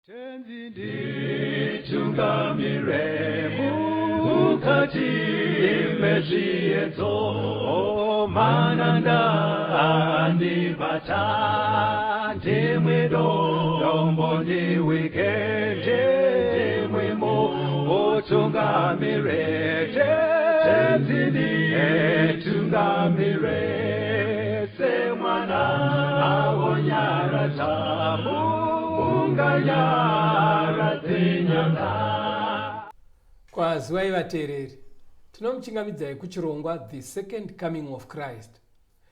Tenzi nditungamire mukati mezviedzo mananda andibata ndimwedo dombo ndiwikende ndimwemo otungamire tenzi nditungamire semwana awonyaratamu Kwazivai vateereri, tinomuchingamidzai kuchirongwa The Second Coming of Christ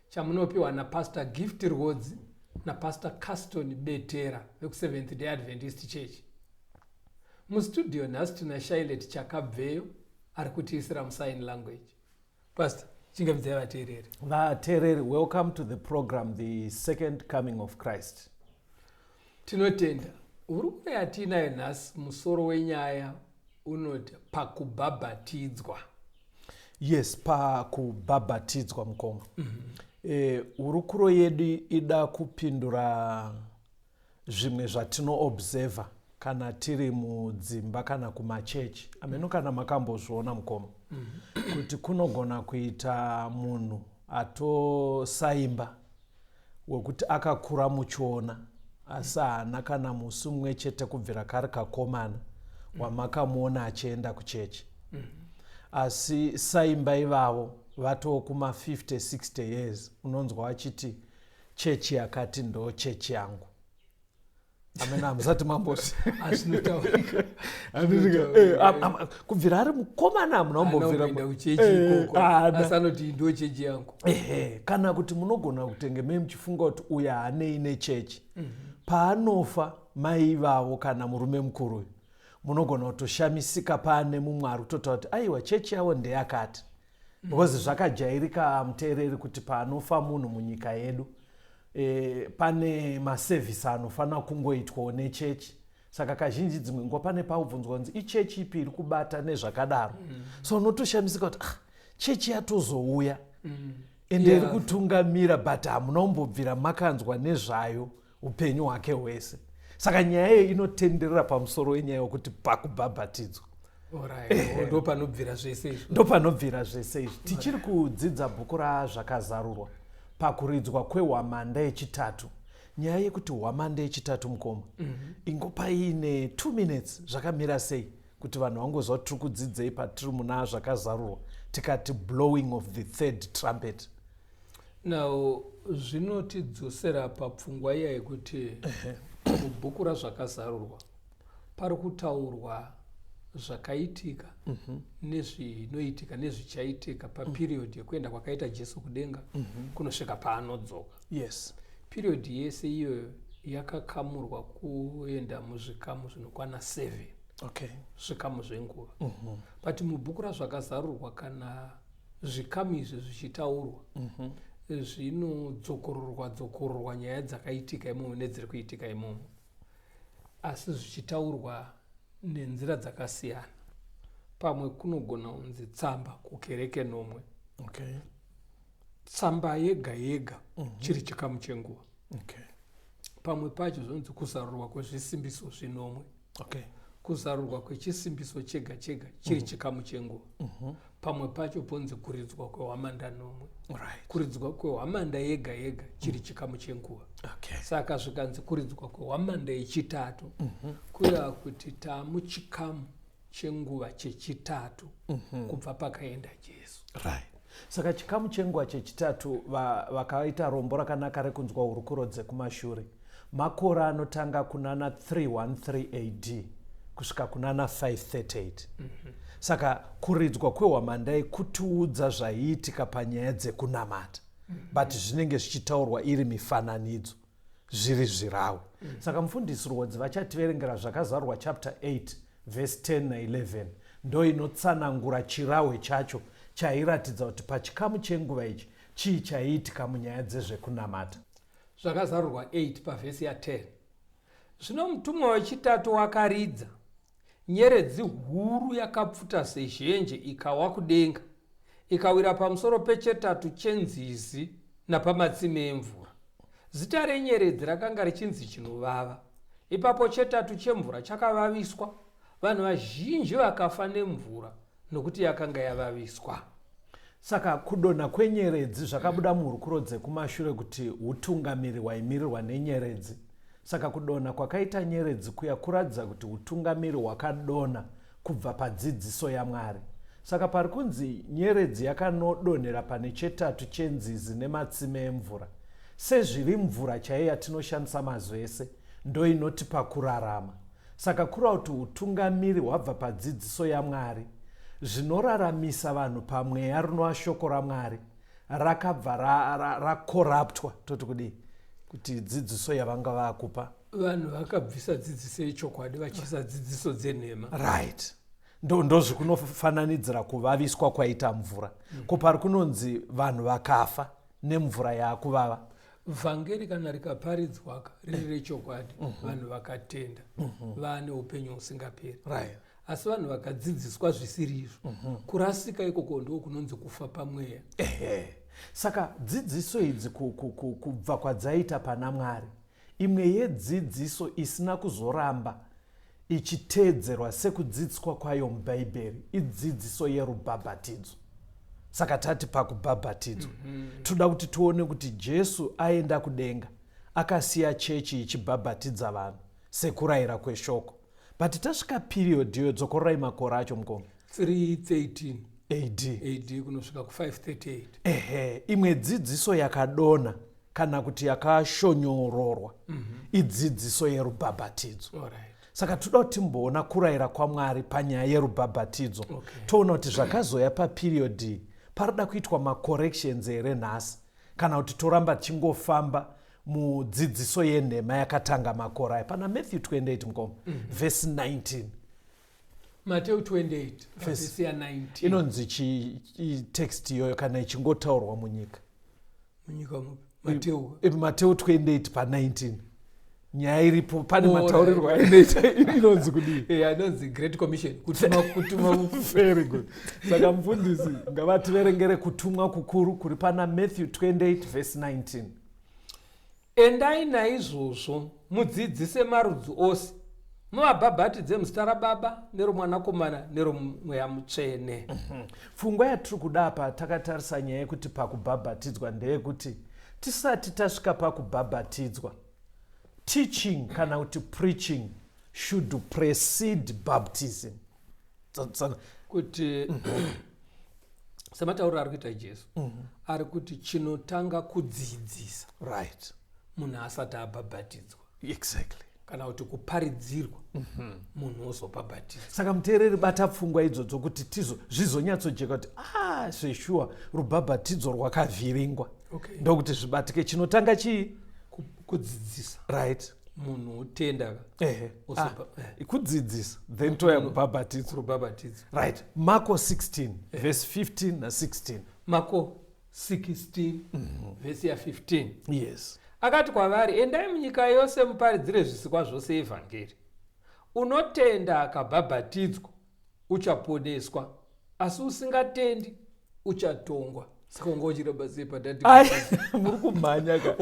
chamunopiwa naPastor Gift Rhodes naPastor Caston Betera veku7th Day Adventist Church. Mustudio nhasi tuna Shailet Chakabveyo ari kutiisira musign language. Pastor, chingamidzai vateereri. Vateereri, welcome to the program The Second Coming of Christ. Tinotenda hurumwe yatinayo nhasi musoro wenyaya unoti pakubhabhatidzwa. Yes, pakubhabhatidzwa mukoma. Hurukuro yedu ida kupindura zvimwe zvatinoobserva kana tiri mudzimba kana kumachechi. Ameno kana makambozviona mukoma. Kuti kunogona kuita munhu atosaimba wekuti akakura muchiona. Asi haana kana musi mumwe chete kubvira kari kakomana wamakamuona achienda kuchechi. Asi saimba ivavo vatoo kuma50-60 years unonzwa vachiti chechi yakati ndo chechi yangu. Amena hamusati mambosi kubvira ari mukomana hamunaombobvira asanoti ndo chechi yangu. Kana kuti munogona kutenge mei muchifunga kuti uya hanei nechechi. Paanofa mai vavo kana murume mukuru munogona kutoshamisika pane mumwe ari kutotaura kuti aiwa chechi yavo ndeyakati. Because zvakajairika muteereri kuti paanofa munhu munyika yedu pane masevhisi anofanira kungoitwawo nechechi. Saka kazhinji dzimwe nguva pane paubvunzwa kunzi ichechi ipi iri kubata nezvakadaro. So unotoshamisika kuti chechi yatozouya ende iri kutungamira but hamunombobvira makanzwa nezvayo upenyu hwake hwese. Saka nyaya iyo inotenderera pamusoro wenyaya yokuti pakubhabhatidzwa. Ndo panobvira zvese izvi. Ndo panobvira zvese izvi. Tichiri kudzidza bhuku razvakazarurwa pakuridzwa kwehwamanda yechitatu. Nyaya yekuti hwamanda yechitatu mukoma ingopaine 2 minutes zvakamira sei kuti vanhu vangozva tiri kudzidzei patiri muna zvakazarurwa tikati blowing of the third trumpet. Now zvinotidzosera papfungwa iya yekuti mubhuku razvakazarurwa pari kutaurwa zvakaitika nezvinoitika nezvichaitika paperiod yekuenda kwakaita Jesu kudenga kunosvika paanodzoka. Yes. Period yese iyoyo yakakamurwa kuenda muzvikamu zvinokwana 7. Okay. Zvikamu zvenguva. But mubhuku razvakazarurwa kana zvikamu izvi zvichitaurwa zvinodzokororwa nyaya dzakaitika imomo nedziri kuitika imomo, asi zvichitaurwa nenzira dzakasiyana. Pamwe kunogona kunzi tsamba kukereke nomwe. Okay. Tsamba yega yega chiri chikamu chenguva. Okay. Pamwe pacho zvinonzi kuzarurwa kwezvisimbiso zvinomwe. Okay. Kuzarurwa kwechisimbiso chega chega chiri chikamu chenguva. Pamwe pacho ponzi kuridzwa kwehwamanda nomwe. Right. Kuridzwa kwehwamanda yega yega chiri chikamu chenguva. Okay. Saka zvikanzi kuridzwa kwehwamanda yechitatu kureva kuti tamuchikamu chenguva chechitatu kubva pakaenda Jesu. Right. Saka chikamu chenguva chechitatu vakaita rombo rakanaka rekunzwa hurukuro dzekumashure. Makore anotanga kunana 313 AD kusvika kunana 538. Saka kuridzwa kwehwamanda kutiudza zvaiitika panyaya dzekunamata. But zvinenge zvichitaurwa iri mifananidzo zviri zvirawo. Saka mufundisi Rhodzi vachativerengera zvakazarurwa chapter 8 verse 10 na11 ndo inotsanangura chirawe chacho chairatidza kuti pachikamu chenguva ichi chii chaiitika munyaya dzezvekunamata. Zvakazarurwa 8 pavhesi ya10. Zvino mutumwa wechitatu wakaridza, nyeredzi huru yakapfuta sezhenje ikawa kudenga, ikawira pamusoro pechetatu chenzizi napamatsime emvura. Zita renyeredzi rakanga richinzi chinovava. Ipapo chetatu chemvura chakavaviswa, vanhu vazhinji vakafa nemvura nokuti yakanga yavaviswa. Saka kudonha kwenyeredzi zvakabuda muhurukuro dzekumashure kuti utungamiri hwaimirirwa nenyeredzi. Saka kudonha kwakaita nyeredzi kuya kuratidza kuti utungamiri hwakadonha kubva padzidziso yaMwari. Saka pari kunzi nyeredzi yakanodonhera pane chetatu chenzizi nematsime emvura. Sezviri mvura chaiyo yatinoshandisa mazvese ndo inotipa kurarama. Saka kureva kuti utungamiri hwabva padzidziso yaMwari zvinoraramisa vanhu pamweya rinova shoko raMwari rakabva rakoraptwa toti kudii kuti dzidziso yavanga vakupa vanhu vakabvisa dzidziso yechokwadi vachiisa dzidziso dzenhema. Right. Ndo zvikunofananidzira kuvaviswa kwaita mvura. Ko pari kunonzi vanhu vakafa nemvura yaakuvava. Vhangeri kana rikaparidzwa riri rechokwadi, vanhu vakatenda vane upenyu husingaperi. Right. Asi vanhu vakadzidziswa zvisiri izvo, kurasika ikoko ndo kunonzi kufa pamweya. Saka dzidziso idzi kubva kwadzaita pana Mwari, imwe yedzidziso isina kuzoramba ichiteedzerwa sekudzidziswa kwayo mubhaibheri idzidziso yerubhabhatidzo. Saka tati pakubhabhatidzwa toda kuti tione kuti Jesu aenda kudenga akasiya chechi ichibhabhatidza vanhu sekurayira kweshoko. But tasvika period yodzokorai makore acho mukoma 313 AD kunosvika ku538. Imwe dzidziso yakadonha kana kuti yakashonyororwa idzidziso yerubhabhatidzo. Saka toda kuti timboona kurayira kwaMwari panyaya yerubhabhatidzo. Toona kuti zvakazoya paperiod parida kuitwa macorrections here nhasi kana kuti toramba tichingofamba mudzidziso yenhema yakatanga makore aya. Pana Matthew 28 mukoma verse 19. Matthew 28 verse ya 19 inonzi text iyoyo kana ichingotaurwa munyika Matthew 28 pa 19 nyaya iripo pane mataurirwo ainoita inonzi kudii? Inonzi Great Commission, kutuma very good. Saka mufundisi ngavativerengere kutumwa kukuru kuri pana Matthew 28 verse 19. Endai naizvozvo mudzidzise marudzi ose, muvabhabhatidze muzita raBaba neromwanakomana neromweya mutsvene. Pfungwa yatiri kuda apa takatarisa nyaya yekuti pakubhabhatidzwa ndeyekuti tisati tasvika pakubhabhatidzwa, teaching kana kuti preaching should precede baptism. Kuti sematauro ari kuita Jesu ari kuti chinotanga kudzidzisa, right, munhu asati abhabhatidzwa. Exactly. Kana kuti kuparidzirwa munhu ozobhabhatidzwa. Saka muteereri bata pfungwa idzodzo kuti zvizonyatsojeka kuti zveshuwa rubhabhatidzo rwakavhiringwa. Ndokuti zvibatike chinotanga chii? Kudzidzisa. Right. Munhu utenda kudzidzisa then toya kubhabhatidzwa. Right. Marko 16 verse 15 na 16. Marko 16 verse ya 15. Yes. Akati kwavari, endai munyika yose muparidzire zvisikwa zvose evhangeri. Unotenda akabhabhatidzwa uchaponeswa, asi usingatendi uchatongwa. Saka ungochiramba sei padati muri kumhanya ka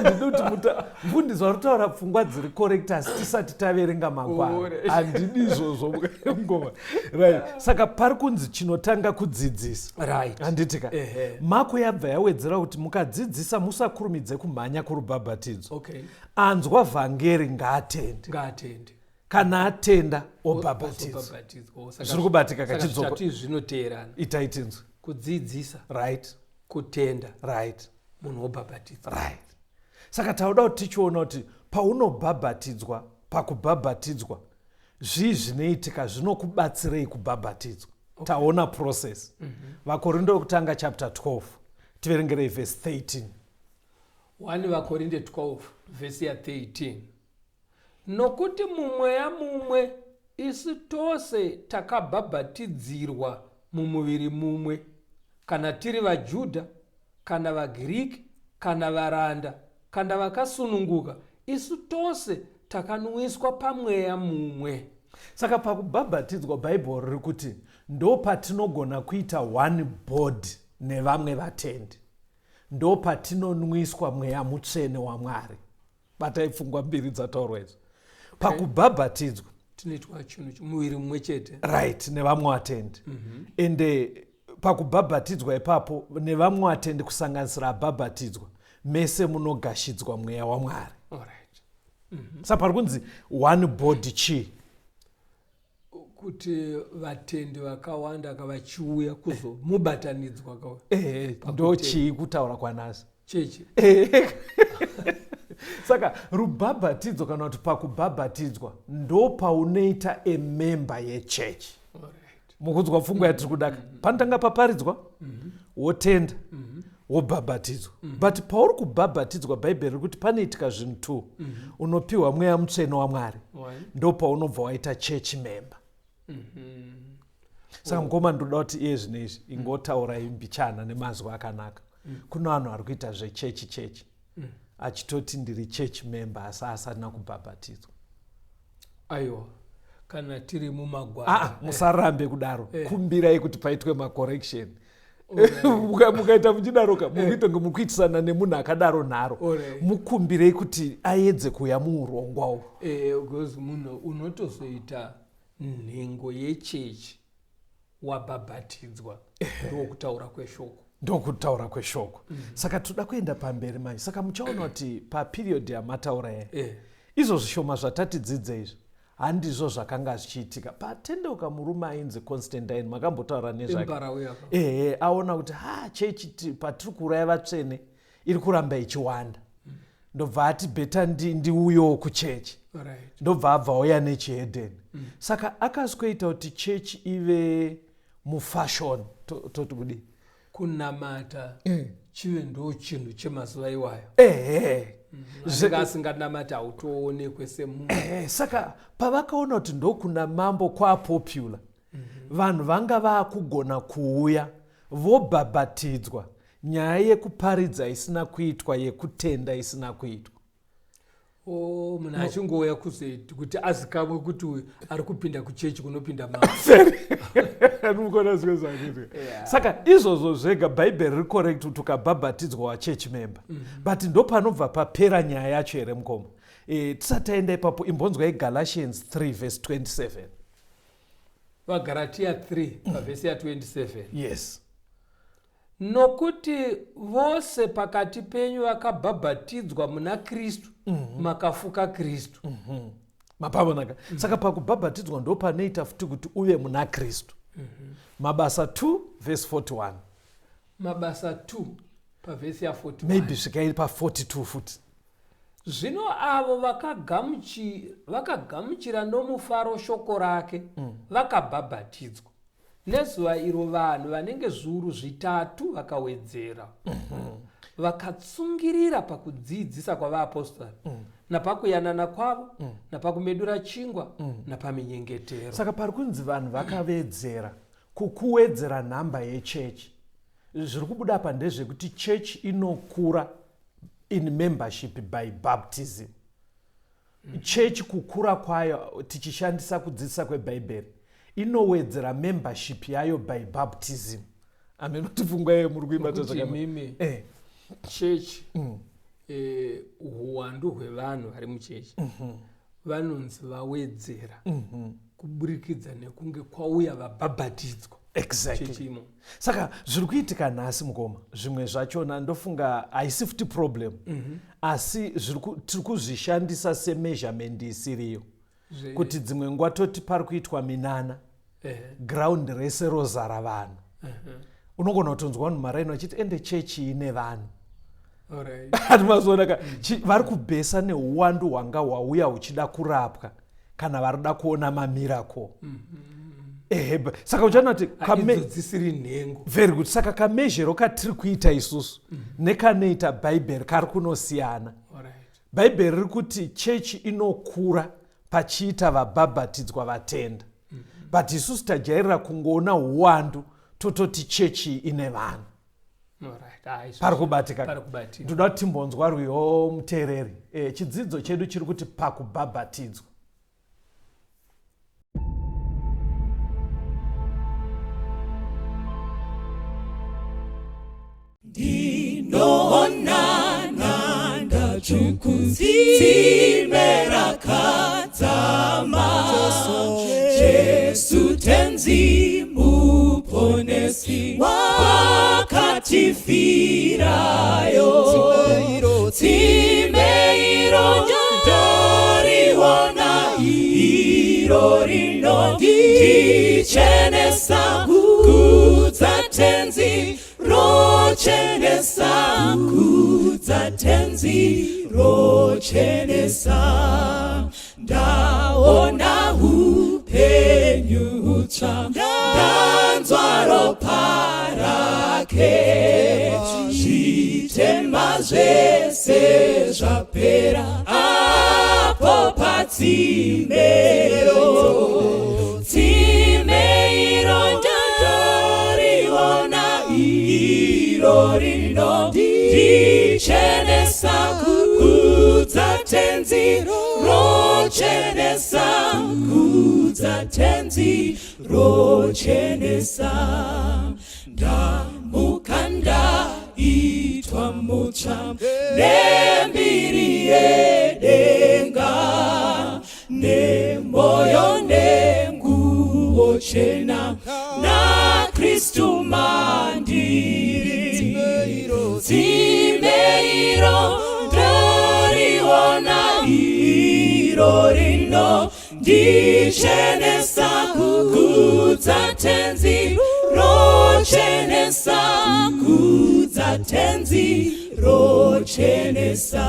ndinoda kuti mufundisi warutaura pfungwa dziri correctors tisati taverenga magwaro. Handidi izvozvo ngoma. Right. Saka pari kunzi chinotanga kudzidzisa. Right. Handitika Marko yabva yawedzera kuti mukadzidzisa musakurumidze kumhanya kurubhabhatidzo. Anzwa vhangeri ngaatende. Kana atenda obhabhatidzwa. Zviri kubatika kachidzoko. Zvinoteerana. Itaitinzwe. Kudzidzisa. Right. Kutenda. Right. Munhu obhabhatidzwa. Right. Saka tauda kuti tichiona kuti paunobhabhatidzwa, pakubhabhatidzwa zvii zvinoitika zvinokubatsirei kubhabhatidzwa. Taona process. Vakorinde wekutanga chapter 12 tiverengerei verse 13. 1 Vakorinde 12 verse ya 13. Nokuti mumweya mumwe isu tose takabhabhatidzirwa mumuviri mumwe, kana tiri vaJudha kana vaGiriki kana varanda kana vakasununguka, isu tose takanwiswa pamweya mumwe. Saka pakubhabhatidzwa bhaibheri riri kuti ndo patinogona kuita one body nevamwe vatendi, ndo patinonwiswa mweya mutsvene waMwari. Batai pfungwa mbiri dzataurwa idzi. pakubhabhatidzwa tinoitwa chinhu muviri mumwe chete, right, nevamwe vatendi. Ende pakubhabhatidzwa ipapo nevamwe vatendi kusanganisira abhabhatidzwa, mese munogashidzwa mweya waMwari. Saka pari kunzi one body chi, kuti vatendi vakawanda vachiuya kuzomubatanidzwa ndo chii kutaura kwanasi chechi. Saka rubhabhatidzo kana kuti pakubhabhatidzwa ndo paunoita ememba yechechi. Mukunzwa pfungwa yatiri kudaka. Panotanga paparidzwa wotenda wobhabhatidzwa, but pauri kubhabhatidzwa bhaibheri riri kuti panoitika zvinhu 2. Unopiwa mweya mutsvene waMwari, ndo paunobva waita chechi memba. Saka ngoma ndoda kuti iye zvinezvi ingotaura imbichana nemazwi akanaka. Kuna vanhu vari kuita zvechechi achitoti ndiri chechi memba asi asina kubhabhatidzwa. Aiwa, kana tiri mumagwara musarambe kudaro. Kumbirai kuti paitwe macorrection. Mukaita muchidaroka mukuitonge mukuitisana nemunhu akadaro nharo, mukumbirei kuti aedze kuuya muurongwa uhu. Because munhu unotozoita nhengo yechechi wabhabhatidzwa, ndokutaura kweshoko. Ndokutaura kweshoko. Saka toda kuenda pamberi manje. Saka muchaona kuti paperiod yamataura izvo zvishoma zvatatidzidza izvi handizvo zvakanga zvichiitika. Patendeuka murume ainzi Constantine, makambotaura nezvake. Aona kuti chechi patiri kuuraya vatsvene iri kuramba ichiwanda. Ndobva ati beta ndiuyewo kuchechi. Ndobva abva auya nechihedheni. Saka akaswedera kuti chechi ive mufashoni. Toti kudii? Kunamata chive ndo chinhu chemazuva iwayo. Asinganamata hautoonekwe semunhu. Saka pavakaona kuti ndokuna mambo kwapopular, vanhu vanga vaakugona kuuya vobhabhatidzwa, nyaya yekuparidza isina kuitwa, yekutenda isina kuitwa. Munhu achingouya kuzoiti kuti azikamwe kuti uyu ari kupinda kuchechi kunopinda mambo. Saka izvozvo zvega bhaibheri riri correct kuti ukabhabhatidzwa wachechi member, but ndo panobva papera nyaya yacho here mukoma. Tisati taenda ipapo imbonzwa Galatians 3:27. vaGalatia 3:27. Yes. Nokuti vose pakati penyu vakabhabhatidzwa muna Kristu, makafuka Kristu. Mapavonaka. Saka pakubhabhatidzwa ndo panoita futi kuti uve muna Kristu. Mabasa 2:41. Mabasa 2 pavhesi ya41. Maybe svikairi pa42 futi. Zvino avo vakagamuchira nomufaro shoko rake, vakabhabhatidzwa. Nezuva iro vanhu vanenge zviuru zvitatu vakawedzera. Vakatsungirira pakudzidzisa kwavaapostari, napakuyanana kwavo, napakumedura chingwa, napaminyengetero. Saka pari kunzi vanhu vakawedzera, kukuwedzera nhamba yechechi. Zviri kubuda apa ndezvekuti chechi inokura in membership by baptism. Chechi kukura kwayo tichishandisa kudzidzisa kwebhaibheri inowedzera membership yayo by baptism. Amen. Tifungwa yeye muri kuibata zvakamimi. Chechi uwandu hwevanhu vari muchechi vanonzi vawedzera kuburikidza nekunge kwauya vabhabhatidzwa. Exactly. Saka zviri kuitika nhasi mukoma, zvimwe zvachona ndofunga haisi futi problem, asi tiri kuzvishandisa semeasurement isiriyo. Kuti dzimwe nguva toti pari kuitwa minana, ground rese rozara vanhu. Unogona kutonzwa vanhu maraini vachiti ende chechi ine vanhu. Hatimazoonaka vari kubhesa neuwandu hwanga hwauya huchida kurapwa kana varida kuona mamiracle. Saka uchaona kuti dzisiri nhengo. Very good. Saka kamezhero katiri kuita isusu nekanoita bhaibheri kari kunosiyana. Bhaibheri riri kuti chechi inokura pachiita vabhabhatidzwa vatenda. But isusu tajairira kungoona uwandu tototi chechi ine vanhu. Pari kubatika. Ndoda kuti timbonzwa rwiyo muteereri. Chidzidzo chedu chiri kuti pakubhabhatidzwa. Ndinoona nanda chukudzimera kati dzama Jesu tenzi muponesi wakatifirayo timeiro ndoriona iro rino ndichenesa kudza tenzi rochenesa kudza tenzi rochenesa ndaona upenyu hutsva ndanzwa ropa rake zvitema zvese zvapera apo patsimero tsimeiro ndariona iro rino ndichenesa kudza tenzi rochenesa kudza tenzi rochenesa ndamuka ndaitwa mutsva nembiri yedenga nemoyo nenguo chena naKristu mandiri tsimeiro ndariona iro rino ndichenesa kudza tenzi rochenesa kudza tenzi rochenesa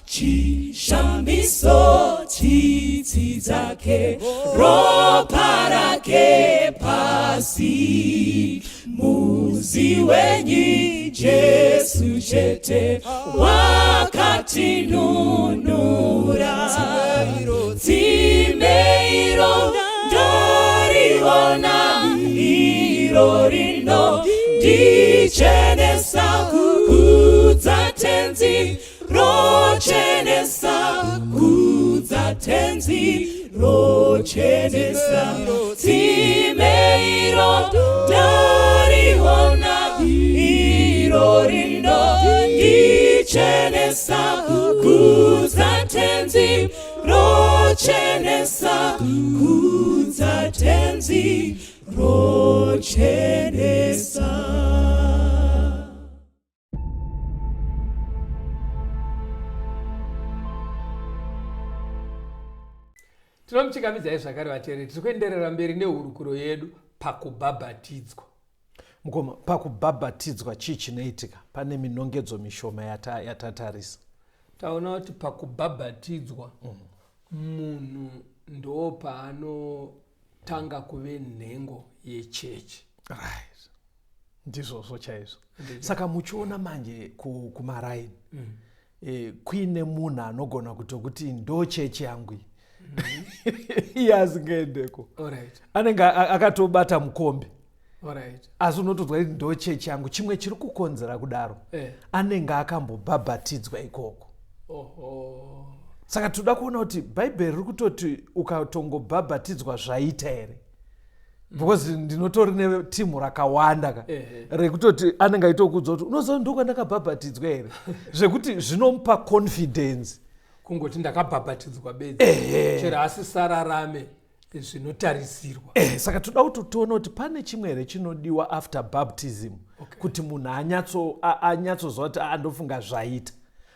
chishamiso tsitsi dzake ropa rake pasi muzi wenyi Jesu chete wakatinunura tsimeiro ndariona iro rino ndichenesa kudza tenzi rochenesa kudza tenzi rochenesa tsimeiro ndariona iro rino ndichenesa kudza tenzi rochenesa kudza tenzi rochenesa. Tinomuchingamidzai zvakare vateereri, tiri kuenderera mberi nehurukuro yedu pakubhabhatidzwa. Mukoma, pakubhabhatidzwa chii chinoitika? Pane minongedzo mishoma yatatarisa. Taona kuti pakubhabhatidzwa munhu ndo paanotanga kuve nhengo yechechi. Right. Ndizvozvo chaizvo. Saka muchiona manje kumaraini kuine munhu anogona kutokuti ndo chechi yangu iyi. Iye asingaendeko. Anenge akatobata mukombe. Asi unotodzwa kuti ndo chechi yangu. Chimwe chiri kukonzera kudaro anenge akambobhabhatidzwa ikoko. Saka toda kuona kuti bhaibheri riri kutoti ukatongobhabhatidzwa zvaita here. Because ndinotori netimu rakawanda rekutoti anenge aitokudzwa kuti unoziva ndokwandakabhabhatidzwa here. Zvekuti zvinomupa confidence. Kungoti ndakabhabhatidzwa bedzi chero asi sararame zvinotarisirwa. Saka toda kuti tione kuti pane chimwe here chinodiwa after baptism kuti munhu anyatsozva kuti andofunga zvaita.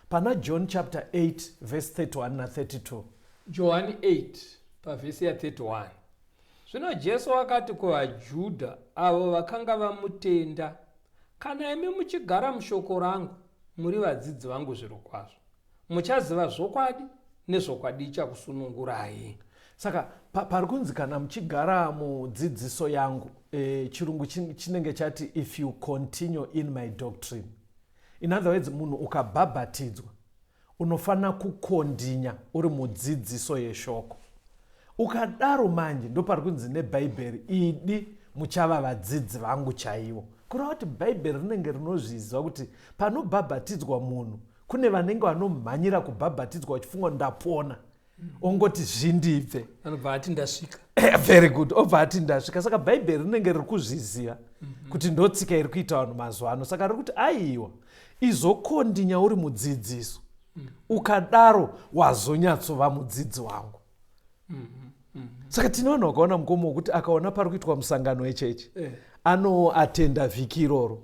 Pana John chapter 8 verse 31 na 32. John 8 pavhesi ya 31. Zvino Jesu akati kuvaJudha avo vakanga vamutenda, kana imi muchigara mushoko rangu, muri vadzidzi vangu zvirokwazvo. Muchaziva zvokwadi nezvokwadi chakusunungurai. Saka pari kunzi kana muchigara mudzidziso yangu, chirungu chinenge chati if you continue in my doctrine. In other words, munhu ukabhabhatidzwa unofana kukondinya uri mudzidziso yeshoko. Ukadaro manje ndo pari kunzi nebhaibheri idi muchava vadzidzi vangu chaivo. Kureva kuti bhaibheri rinenge rinozviziva kuti panobhabhatidzwa munhu kune vanenge vanomhanyira kubhabhatidzwa vachifunga ndapona. Ongoti zvindibve. Anobva ati ndasvika. Very good. Obva ati ndasvika. Saka bhaibheri rinenge riri kuzviziva kuti ndotsika iri kuita vanhu mazuva ano. Saka riri kuti aiwa izokondinya uri mudzidziso ukadaro wazonyatsova mudzidzi wangu. Saka tinoona ukaona mukomo wekuti akaona pari kuitwa musangano wechechi anoatenda vhiki iroro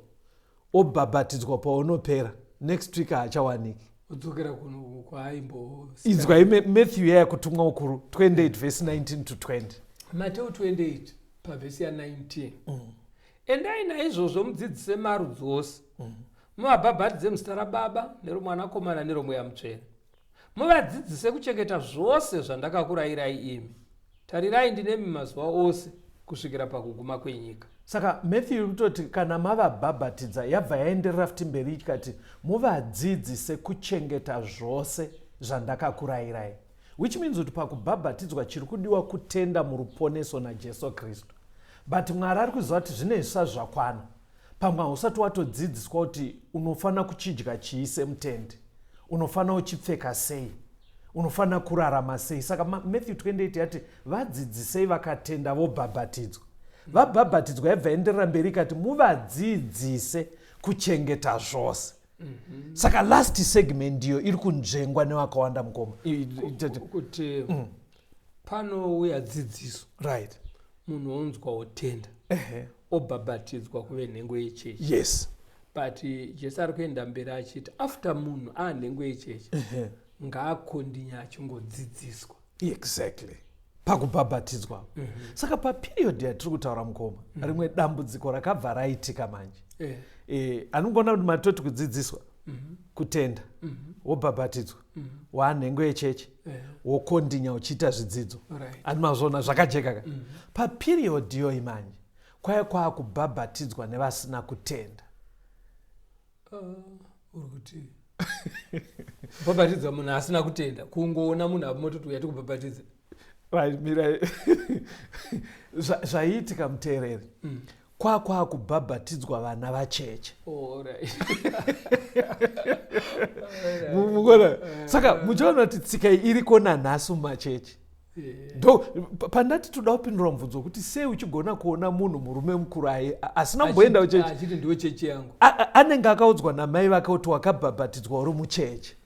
obhabhatidzwa paunopera, next week haachawaniki. udzokera kwaaimbo inzwai Matthew yaya kutumwa ukuru 28 verse 19 to 20. Mateo 28 pavhesi ya19. Endai naizvozvo mudzidzise marudzi ose, muvabhabhatidze muzita raBaba neromwanakomana neromweya mutsvene, muvadzidzise kuchengeta zvose zvandakakurayirai imi. Tarirai ndinemi mazuva ose kusvikira pakuguma kwenyika. Saka Matthew kutoti kana mavabhabhatidza yabva yaenderera futi mberi ikati muvadzidzise kuchengeta zvose zvandakakurayirai, which means kuti pakubhabhatidzwa chiri kudiwa kutenda muruponeso naJesu Kristu. But Mwari ari kuziva kuti zvine zvisa zvakwana. Pamwe usati watodzidziswa kuti unofana kuchidya chiise mutende, unofana uchipfeka sei, unofana kurarama sei. Saka Matthew 28 yati vadzidzisei vakatenda vobhabhatidzwa. Vabhabhatidzwa yabva enderera mberi ikati muvadzidzise kuchengeta zvose. Saka last segment iyo iri kunzvengwa nevakawanda mukoma kuti panouya dzidziso, right, munhu onzwa otenda obhabhatidzwa kuve nhengo yechechi. Yes. But Jesu ari kuenda mberi achiti after munhu aanhengo yechechi ngaakondinya achingodzidziswa. Exactly. Pakubhabhatidzwa. Saka paperiodi yatiri kutaura mukoma rimwe dambudziko rakabva raitika manje. Anongona kuti matoti kudzidziswa, kutenda, wobhabhatidzwa, waanhengo yechechi, wokondinya uchiita zvidzidzo. Ani mazvona zvakajeka. Paperiodi iyoyi manje kwaya kwaakubhabhatidzwa nevasina kutenda. Uri kuti kubhabhatidza munhu asina kutenda, kungoona munhu amototi uyati kubhabhatidza. Mira zvaiitika muteereri kwaakubhabhatidzwa vana vacheche. Mugona saka muchiona kuti tsika iriko nanhasi mumachechi. Ndo pandati toda kupindura mubvunzo kuti sei uchigona kuona munhu murume mukuru asina kumboenda kuchechi achiti ndiwo chechi yangu, anenge akaudzwa namai vake kuti wakabhabhatidzwa uri muchechi,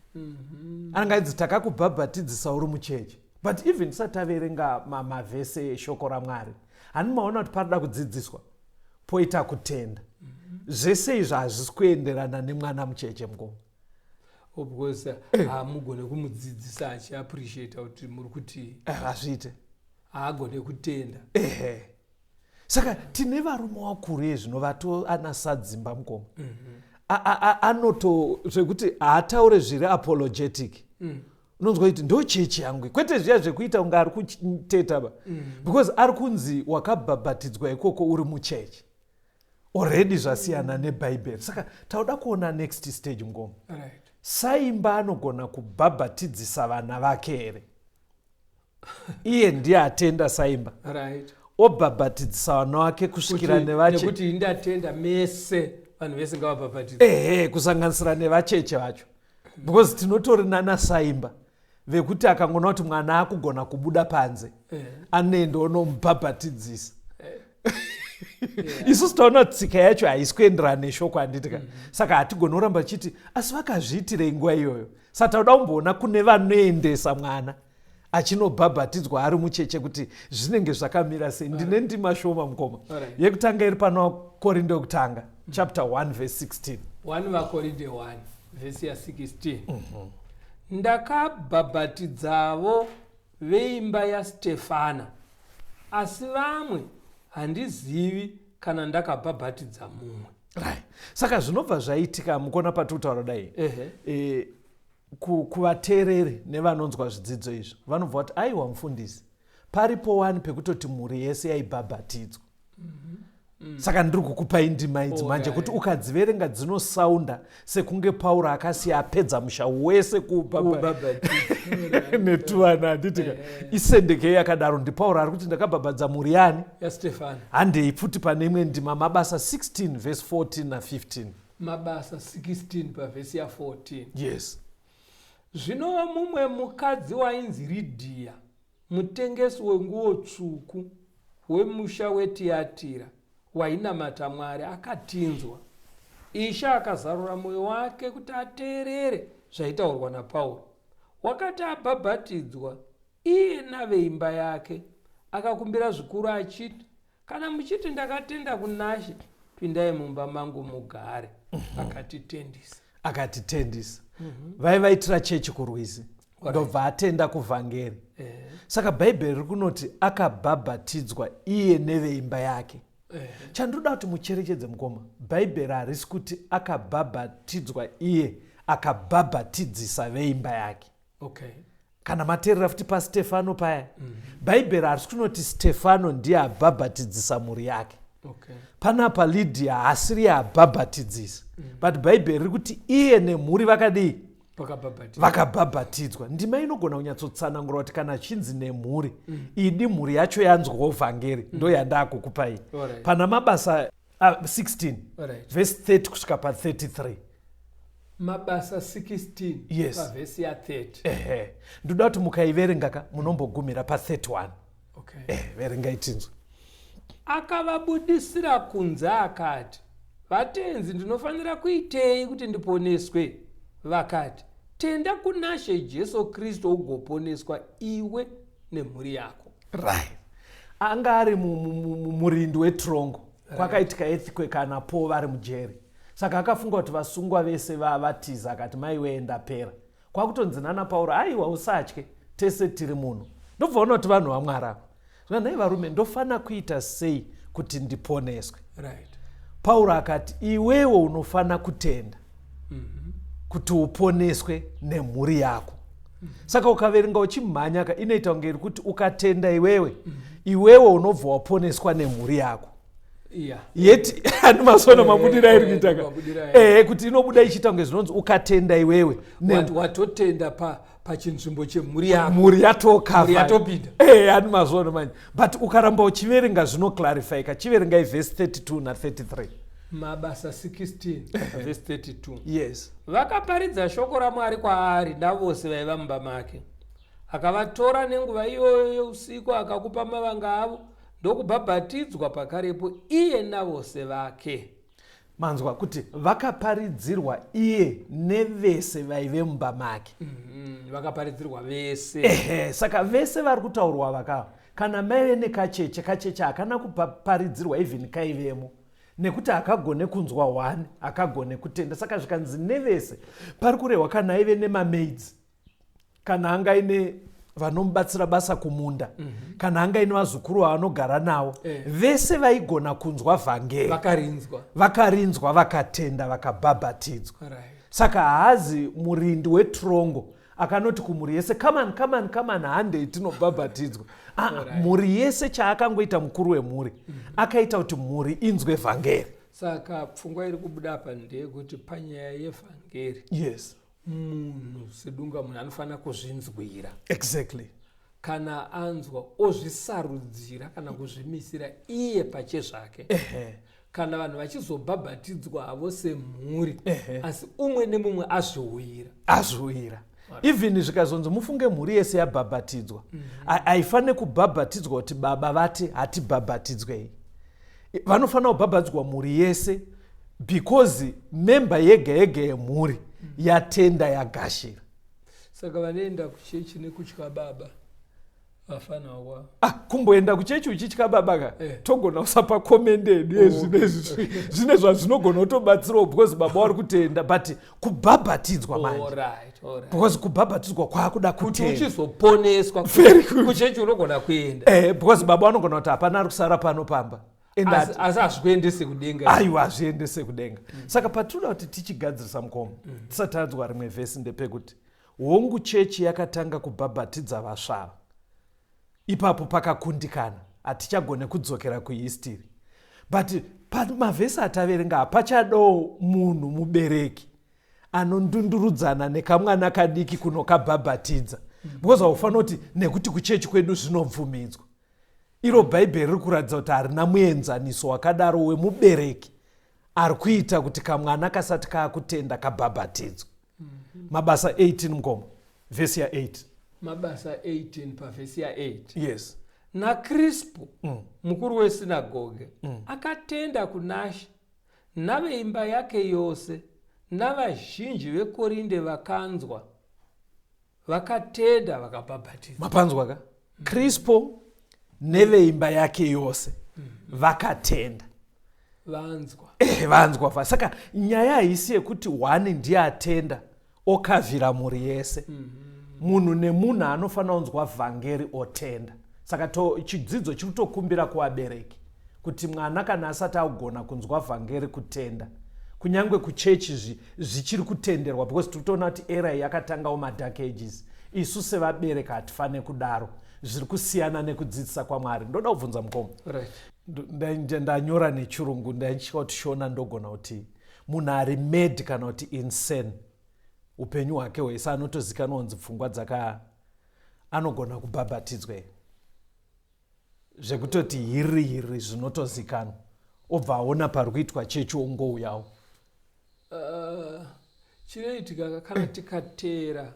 anenge aidzi takakubhabhatidzisa uri muchechi. But even tisati averenga mavhese eshoko raMwari hanimaona kuti parida kudzidziswa poita kutenda. Zvese izvi hazvisi kuenderana nemwana mucheche mukoma. Because hamugone kumudzidzisa achiappreciate kuti muri kuti hazviite, haagone kutenda. Saka tine varume vakuru ezvino vato anasadzimba mukoma, anoto zvekuti haataure zviri apologetic. Unonzwa kuti ndo chechi yangu, kwete zviya zvekuita unga ari kuteta ba, because ari kunzi wakabhabhatidzwa ikoko uri muchechi already, zvasiyana nebhaibheri. Saka tauda kuona next stage mukoma. Saimba anogona kubhabhatidzisa vana vake here? Iye ndiye atenda saimba, obhabhatidzisa vana vake kusvikira nevacheche, nekuti indatenda mese vanhu vese ngavabhabhatidze, kusanganisira nevacheche vacho. Because tinotori nanasaimba vekuti akangona kuti mwana akugona kubuda panze anoenda unomubhabhatidzisa. Isusu taona tsika yacho haisi kuenderana neshoko handitika. Saka hatigoni kuramba chiti asi vakazviitirei nguva iyoyo. Saka tauda kumboona kune vanoendesa mwana achinobhabhatidzwa ari mucheche kuti zvinenge zvakamira sei. Ndine ndima shoma mukoma yekutanga iri pana Korinde yekutanga chapter 1 verse 16. 1 vaKorinde 1 vhesi ya16. Ndakabhabhatidzavo veimba yaStefana, asi vamwe handizivi kana ndakabhabhatidza mumwe. Saka zvinobva zvaitika mukona patikutaura dai kuvateereri nevanonzwa zvidzidzo izvi vanobva kuti aiwa mufundisi, paripo wani pekutoti mhuri yese yaibhabhatidzwa. Saka ndiri kukupai ndima idzi manje kuti ukadziverenga dzinosaunda sekunge Pauro akasiya apedza musha wese netuvana handitika isendekei yakadaro. Ndi Pauro ari kuti ndakabhabhadza mhuri yani yaStefana. Handei futi pane imwe ndima Mabasa 16 verse 14 na 15. Mabasa 16 pavhesi ya14. Yes. Zvino mumwe mukadzi wainzi Ridhia, mutengesi wenguo tsvuku wemusha weTiatira, wainamata Mwari, akatinzwa. Isha akazarura mwoyo wake kuti ateerere zvaitaurwa naPauro. Wakati abhabhatidzwa iye naveimba yake, akakumbira zvikuru achiti, kana muchiti ndakatenda kunashe, pindai mumba mangu mugare. Akatitendisa. Vaivaitira chechi kurwizi. Ndobva atenda kuvhangeri. Saka bhaibheri riri kunoti akabhabhatidzwa iye neveimba yake. Chandoda kuti mucherechedze mukoma, bhaibheri harisi kuti akabhabhatidzwa iye akabhabhatidzisa veimba yake. Kana mateerera futi paStefano paya, bhaibheri harisi kunoti Stefano ndiye abhabhatidzisa mhuri yake. Panapa Lydia haasiri abhabhatidzisa, but bhaibheri riri kuti iye nemhuri vakadii? Vakabhabhatidzwa. Ndima inogona kunyatsotsanangura kuti kana chinzi nemhuri, idi mhuri yacho yanzwawo vhangeri, ndo yandakukupai. Pana Mabasa 16 verse 30 kusvika pa33. Mabasa 16 yes. Pavhesi ya30. Ndoda kuti mukaiverengaka munombogumira pa31. Verengai tinzwe. Akavabudisira kunze akati, vatenzi, ndinofanira kuitei kuti ndiponeswe? Vakati, tenda kunashe Jesu Kristu ugoponeswa iwe nemhuri yako. Right. Anga ari murindi wetrongo. Kwakaitika earthquake kana Po vari mujeri. Saka akafunga kuti vasungwa vese vatiza akati maiwe endapera. Kwakutonzina naPauro, aiwa usatye, tese tiri muno. Ndobvaona kuti vanhu vaMwari. Zvana varume ndofana kuita sei kuti ndiponeswe? Pauro akati iwewo unofana kutenda kuti uponeswe nemhuri yako. Saka ukaverenga uchimhanya inoita kunge kuti ukatenda iwewo unobva waponeswa nemhuri yako. Yeti animasona mabudira iri kuitaka kuti inobuda ichita kunge zvinonzi ukatenda iwewe watotenda pachinzvimbo chemhuri yako, mhuri yatopinda. Animasona manje, but ukaramba uchiverenga zvinoclarifyika. Chiverengai verse 32 na 33. Mabasa 16 verse 32. Yes. Vakaparidza shoko raMwari kwaari navose vaiva mumba make. Akavatora nenguva iyoyo usiku akakupa mavanga avo ndokubhabhatidzwa pakarepo iye navose vake. Manzwa kuti vakaparidzirwa iye nevese vaive mumba make. Vakaparidzirwa vese. Saka vese vari kutaurwa vakava. Kana maive nekacheche hakana kuparidzirwa even kaivemo. Nekuti akagone kunzwa 1, akagone kutenda. Saka zvikanzi nevese, pari kurehwa kana aive nemamaids, kana anga ine vanomubatsira basa kumunda, kana anga ine vazukuru vavanogara navo, vese vaigona kunzwa vhangeri, vakarinzwa, vakatenda, vakabhabhatidzwa. Saka haazi murindi wetrongo akanoti kumhuri yese come on hande tinobhabhatidzwa. Mhuri yese chaakangoita mukuru wemhuri akaita kuti mhuri inzwe vhangeri. Saka pfungwa iri kubuda apa ndeyekuti panyaya yevhangeri, yes, munhu sedunga munhu anofanira kuzvinzwira. Exactly. Kana anzwa ozvisarudzira kana kuzvimisira iye pachezvake. Kana vanhu vachizobhabhatidzwa avo semhuri, asi umwe nemumwe azviwira. Even zvikazonzi mufunge mhuri yese yabhabhatidzwa, haifanire kubhabhatidzwa kuti baba vati hatibhabhatidzwei. Vanofanira kubhabhatidzwa mhuri yese because memba yega yemhuri yatenda yagashira. Saka vanoenda kuchechi nekutya baba vafanirwa kumboenda kuchechi uchitya baba ka togona usapa commented zvine zvazvinogona kutobatsirawo because baba vari kutenda, but kubhabhatidzwa manje. Because kubhabhatidzwa kwakuda kutenda. Kuti uchizoponeswa kuchechi unogona kuenda. Because baba vanogona kuti hapana ari kusara pano pamba. Asi hazvikuendese kudenga. Aiwa, hazviendese kudenga. Saka patinoda kuti tichigadzirisa mukoma, tisati tadzwa rimwe vhesi ndepekuti hongu chechi yakatanga kubhabhatidza vasvava. Ipapo pakakundikana, hatichagone kudzokera kuhistiri. But pamavhesi ataverenga hapachadawo munhu mubereki anondundurudzana nekamwana kadiki kunokabhabhatidza. Because haufanira kuti nekuti kuchechi kwedu zvinobvumidzwa. Iro bhaibheri riri kuratidza kuti harina muenzaniso wakadaro wemubereki ari kuita kuti kamwana kasati kaakutenda kabhabhatidzwa. Mabasa 18 mukoma, vhesi ya8. Mabasa 18 pavhesi ya8. Yes. naKrispo mukuru wesinagoge akatenda kunashe naveimba yake yose navazhinji vekorinde vakanzwa vakatenda vakabhabhatidzwa. mapanzwa ka Crispo neveimba yake yose vakatenda vanzwa. Saka nyaya haisi yekuti one ndiye atenda okavhira mhuri yese. Munhu nemunhu anofanira kunzwa vhangeri otenda. Saka chidzidzo chiri kutokumbira kuvabereki kuti mwana kana asati agona kunzwa vhangeri kutenda, kunyange kuchechi zvichiri kutenderwa, because tinoona kuti era yakatangawo madark ages. Isu sevabereki hatifaniri kudaro, zviri kusiyana nekudzidzisa kwaMwari. Ndoda kubvunza mukoma, ndanyora nechirungu, ndaichika kuti shona ndogona kuti munhu ari mad kana kuti insane upenyu hwake hwese anotozikanwa kunzi pfungwa dzaka anogona kubhabhatidzwa zvekutoti hiri zvinotozikanwa obva aona pari kuitwa chechi ongouyawo. Chinoitika kana tikateera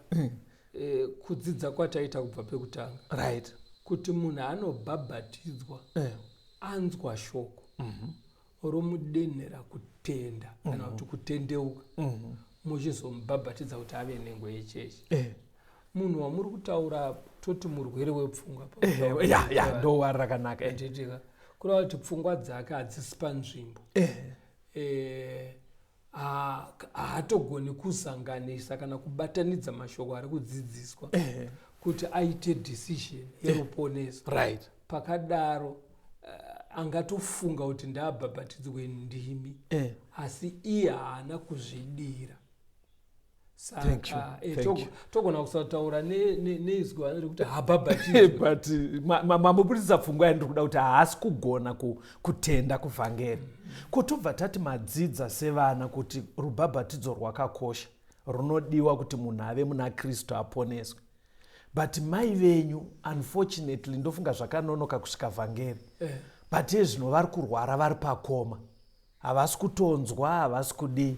kudzidza kwataita kubva pekutanga, right, kuti munhu anobhabhatidzwa anzwa shoko romudenhera kutenda kana kuti kutendeuka, muchizomubhabhatidza kuti ave nengo yechechi. Munhu wamuri kutaura toti murwere wepfungwa ndowari rakanaka endetika kureva kuti pfungwa dzake hadzisi panzvimbo, haatogoni kuzanganisa kana kubatanidza mashoko ari kudzidziswa kuti aite decision yeruponeso. Right. Pakadaro angatofunga kuti ndaabhabhatidzwe ndimi, asi iye haana kuzvidira. Saka togona kusataura neizwa rekuti habhabhatidzwe but mamuputisa pfungwa yandiri kuda kuti haasi kugona kutenda kuvhangeri. Kutobva tati madzidza sevana kuti rubhabhatidzo rwakakosha, runodiwa kuti munhu ave muna Kristu aponeswe. But mai venyu unfortunately ndofunga zvakanonoka kusvika vhangeri, but yezvino vari kurwara vari pakoma, havasi kutonzwa, havasi kudii,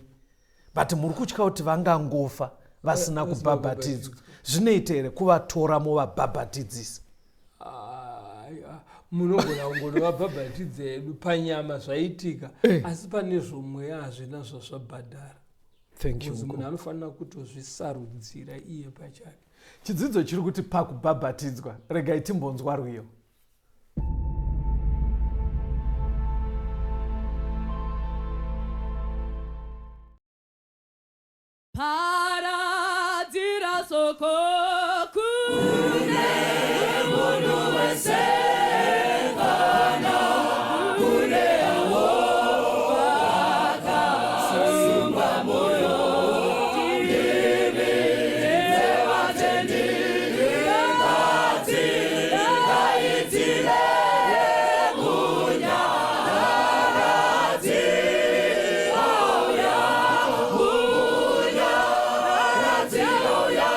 but muri kutya kuti vangangofa vasina kubhabhatidzwa. Zvinoita here kuvatora movabhabhatidzisa? Munogona kungonovabhabhatidza edu panyama zvaitika, asi pane zvomweya hazvinazvo zvabhadhara. Munhu anofanira kutozvisarudzira iye pachake. Chidzidzo chiri kuti pakubhabhatidzwa regai timbonzwa rwiyo. Paradzira soko kune munhu wese kana kune avo vakasungwa moyo nevatendi ngatiitire munyaradzi auya munyaradzi auya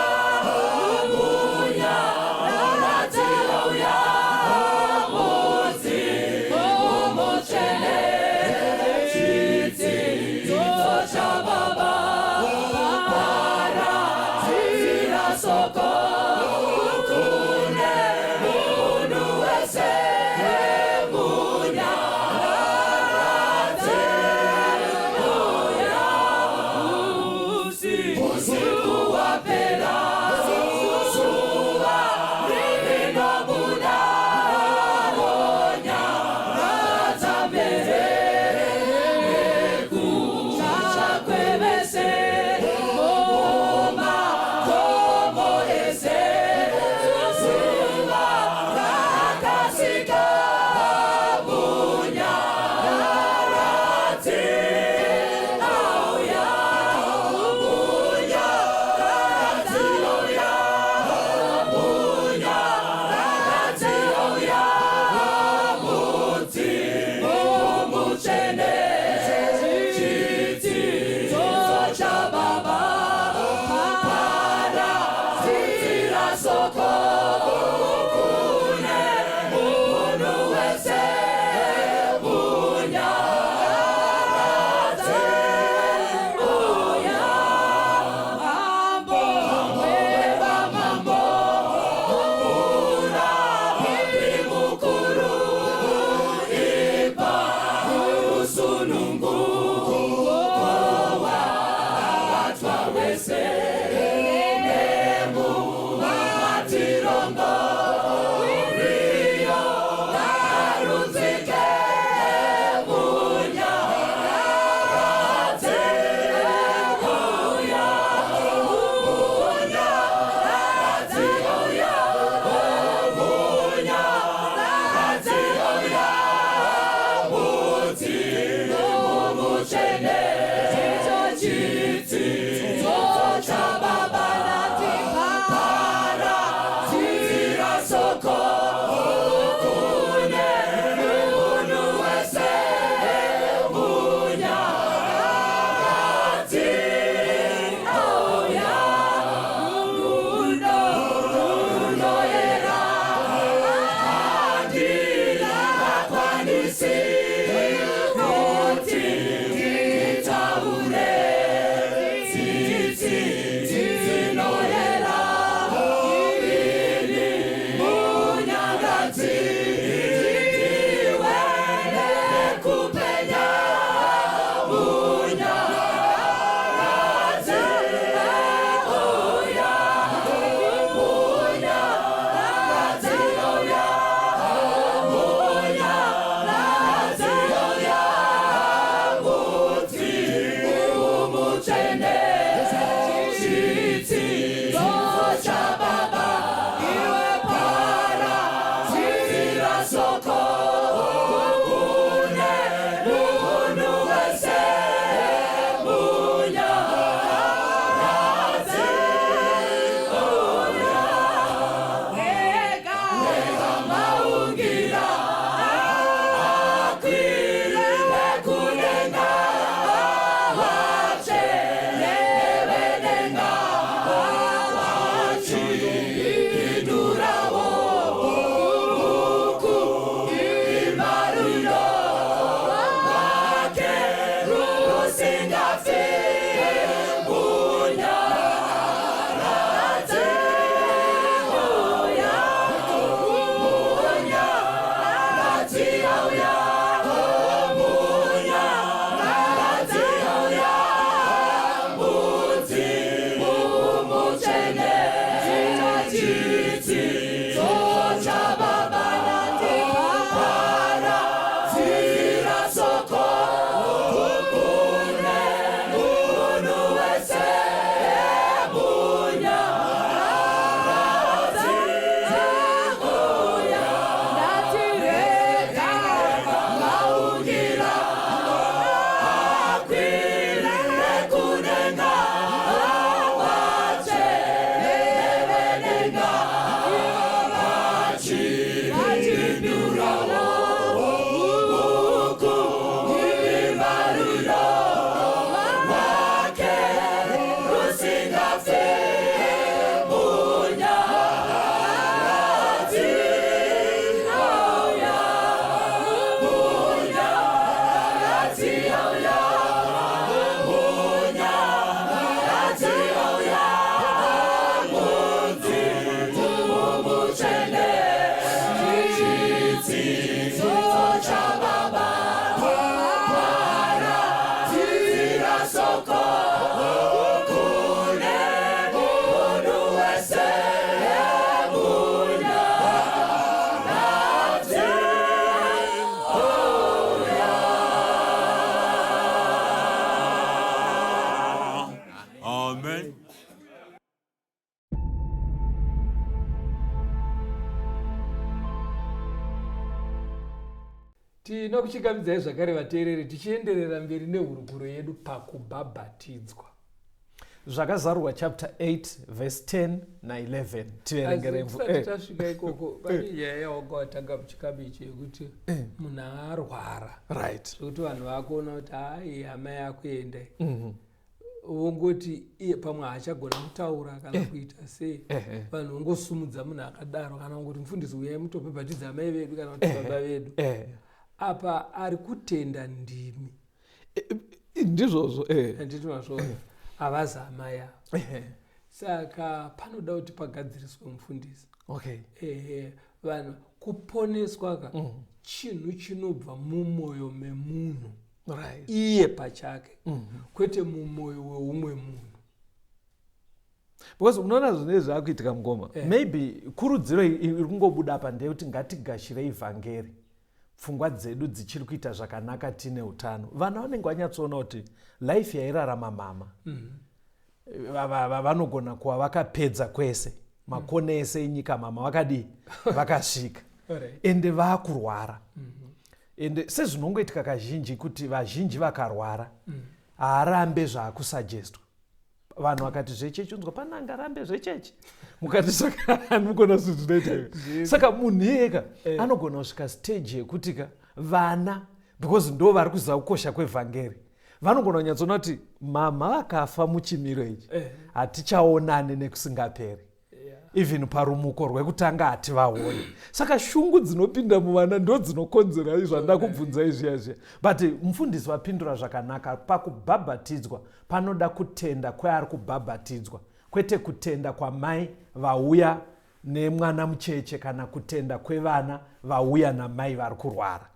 tinokuchingamidzai zvakare vateereri tichienderera mberi nehurukuro yedu pakubhabhatidzwa. zvakazarurwa chapter 8 verse 10 na11 tiverengere tasvika ikoko pane nyaya yawanga watanga muchikamu ichi yekuti munhu arwara right zvokuti vanhu vakuona kuti hai hama yako enda wongoti pamwe haachagona kutaura kana kuita sei vanhu vongosumudza munhu akadaro kana kuti mufundisi uyai mutobhabhatidza amai vedu kana kuti baba vedu apa ari kutenda ndimi ndizvozvo handiti mazvona havazi amai avo saka panoda kuti pagadziriswe mufundisi vanhu kuponeswa ka chinhu chinobva mumwoyo memunhu iye pachake kwete mumwoyo weumwe munhu. because unoona zvinenge zvaakuitika mugoma maybe kurudziro iri kungobuda apa ndeyekuti ngatigashire vhangeri pfungwa dzedu dzichiri kuita zvakanaka tine utano. Vana vanenge vanyatsoona kuti life yairarama mama vanogona kuva vakapedza kwese makona ese enyika mama vakadii vakasvika ende vakurwara ende sezvinongoitika kazhinji kuti vazhinji vakarwara haarambe zvaakusagestwa. Vanhu vakati zvechechi unzwa pana angarambe zvechechi mukati saka anogona zvinoita saka munhu iyeka anogona kusvika stage yekuti ka vana because ndo vari kuziva kukosha kwevhangeri vanogona kunyatsoona kuti mama vakafa muchimiro ichi hatichaonane nekusingaperi even parumuko rwekutanga hativaoni. Saka shungu dzinopinda muvana ndo dzinokonzera zvanda kubvunza izviyazviya. But mufundisi wapindura zvakanaka. Pakubhabhatidzwa panoda kutenda kweari kubhabhatidzwa, kwete kutenda kwamai vauya nemwana mucheche kana kutenda kwevana vauya namai vari kurwara.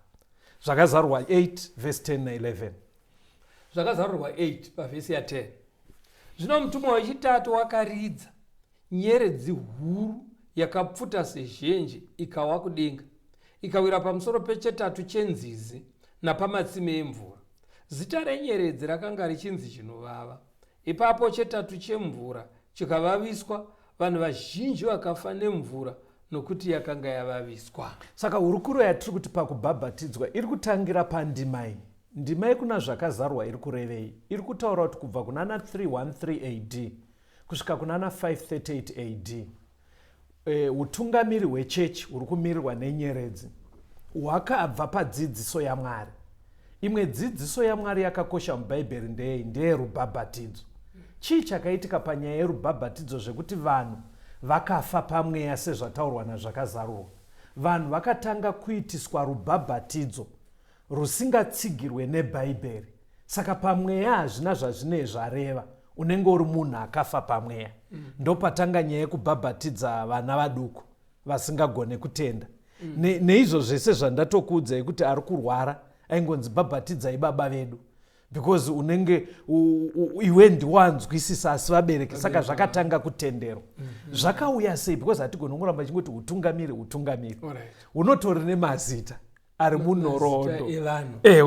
Zvakazarurwa 8 verse 10 na 11. Zvakazarurwa 8 pavhesi ya 10. Zvino mutumwa wechitatu wakaridza, nyeredzi huru yakapfuta sezhenje ikawa kudenga, ikawira pamusoro pechetatu chenzizi napamatsime emvura. Zita renyeredzi rakanga richinzi chinovava. Ipapo chetatu chemvura chikavaviswa, vanhu vazhinji vakafa nemvura nokuti yakanga yavaviswa. Saka hurukuro yatiri kuti pakubhabhatidzwa iri kutangira pandima iyi. Ndima iyi kuna zvakazarwa iri kurevei. Iri kutaura kuti kubva kunana 313 AD kusvika kunana 538 AD utungamiri hwechechi huri kumirirwa nenyeredzi hwakabva padzidziso yaMwari. Imwe dzidziso yaMwari yakakosha mubhaibheri ndeyerubhabhatidzo. Chii chakaitika panyaya yerubhabhatidzo zvekuti vanhu vakafa pamweya sezvataurwa nazvakazarurwa? Vanhu vakatanga kuitiswa rubhabhatidzo rusingatsigirwe nebhaibheri. Saka pamweya hazvina zvazvine zvareva, unenge uri munhu akafa pamweya. Ndopatanga nyaya yekubhabhatidza vana vaduku vasingagone kutenda. Neizvo zvese zvandatokuudzai kuti ari kurwara aingonzi bhabhatidzai baba vedu, because unenge iwe ndiwanzwisisa asi vabereki. Saka zvakatanga kutendero. Zvakauya sei? Because hatigoni kuramba chingoti utungamiri. Unotori nemazita ari munhoroondo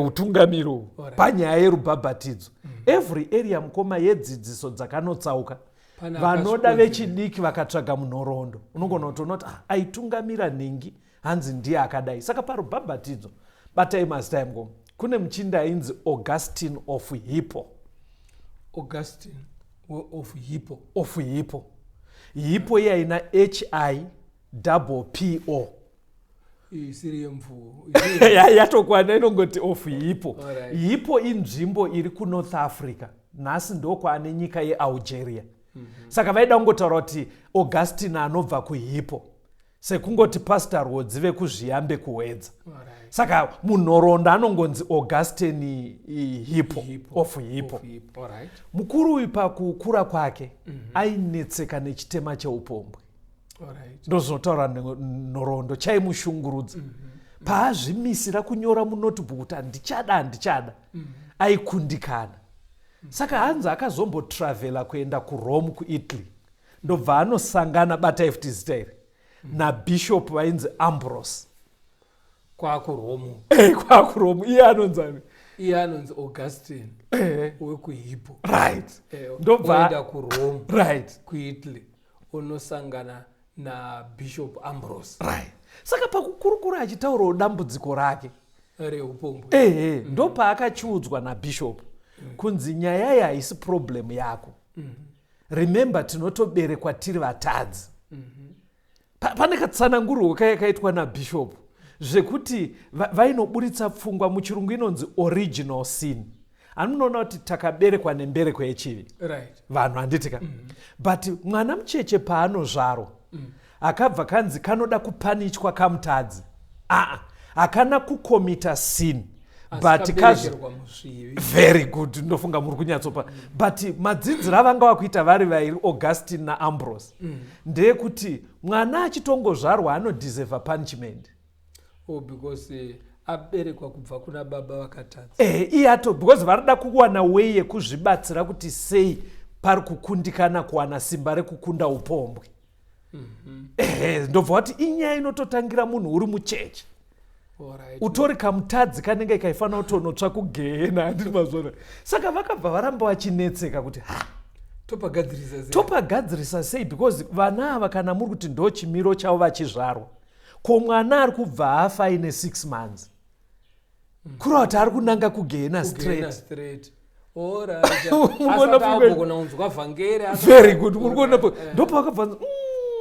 utungamiri panyaya yerubhabhatidzo. Every area mukoma yedzidziso dzakanotsauka, vanoda vechidiki vakatsvaga munhoroondo unogona kutoona kuti aitungamira nhingi hanzi ndiye akadai. Saka parubhabhatidzo batai mazita emgoma. Kune muchinda ainzi Augustine of Hippo. Augustine of Hippo. Hippo yaina HIPPO. Isiri yemvuo. Yatokwana inongoti of Hippo. Hippo inzvimbo iri kuNorth Africa. Nhasi ndokwane nyika yeAlgeria. Saka vaida kungotaura kuti Augustine anobva kuHippo. Sekungoti Pastor Rhodzi vekuzviyambe kuwedza. Saka munhoroondo anongonzi Augustine Hippo of Hippo. Mukuru uyu pakukura kwake ainetseka nechitema cheupombwe. Ndozvinotaura nhoroondo chaimushungurudza. Paazvimisira kunyora munotebook kuti ndichada aikundikana. Saka hanzi akazombotravela kuenda kuRome kuItaly. Ndobva anosangana batai futi zita iri nabishop vainzi Ambrose. KwakuRome. KwakuRome. Iye anonzi Augustine wekuHippo. Right. Ndobva kuRome. Right. kuItaly unosangana naBishop Ambrose. Right. Saka pakukurukura achitaurawo dambudziko rake reupombwe. Ndopaakachiudzwa nabishop kunzi nyaya iyi haisi problem yako. Remember tinotoberekwa tiri vatadzi. Pane katsananguro kaitwa nabishop zvekuti vainoburitsa pfungwa, muchirungu inonzi original sin. Anoona kuti takaberekwa nembereko yechivi. Vanhu handitika. But mwana mucheche paanozvarwa akabva kanzi kanoda kupanichwa kamutadzi. Akana kukomita sin. But very good. Ndofunga muri kunyatsopa. But madzidziro avanga vakuita vari vairi Augustine naAmbrose ndeyekuti mwana achitongozvarwa anodeserve punishment. Because aberekwa kubva kuna baba vakatadza. Because varida kuwana way yekuzvibatsira kuti sei pari kukundikana kuwana simba rekukunda upombwe. Ndobva kuti inyaya inototangira munhu uri mucheche. Utori kamutadzi kanenge kaifanira kutonotsva kugehena handiti mazvona. Saka vakabva varamba vachinetseka kuti topagadzirisa sei, because vana ava kana muri kuti ndo chimiro chavo vachizvarwa, ko mwana ari kubva afa aine 6 months kureva kuti ari kunanga kugehena straight. Very good. Ndopakabva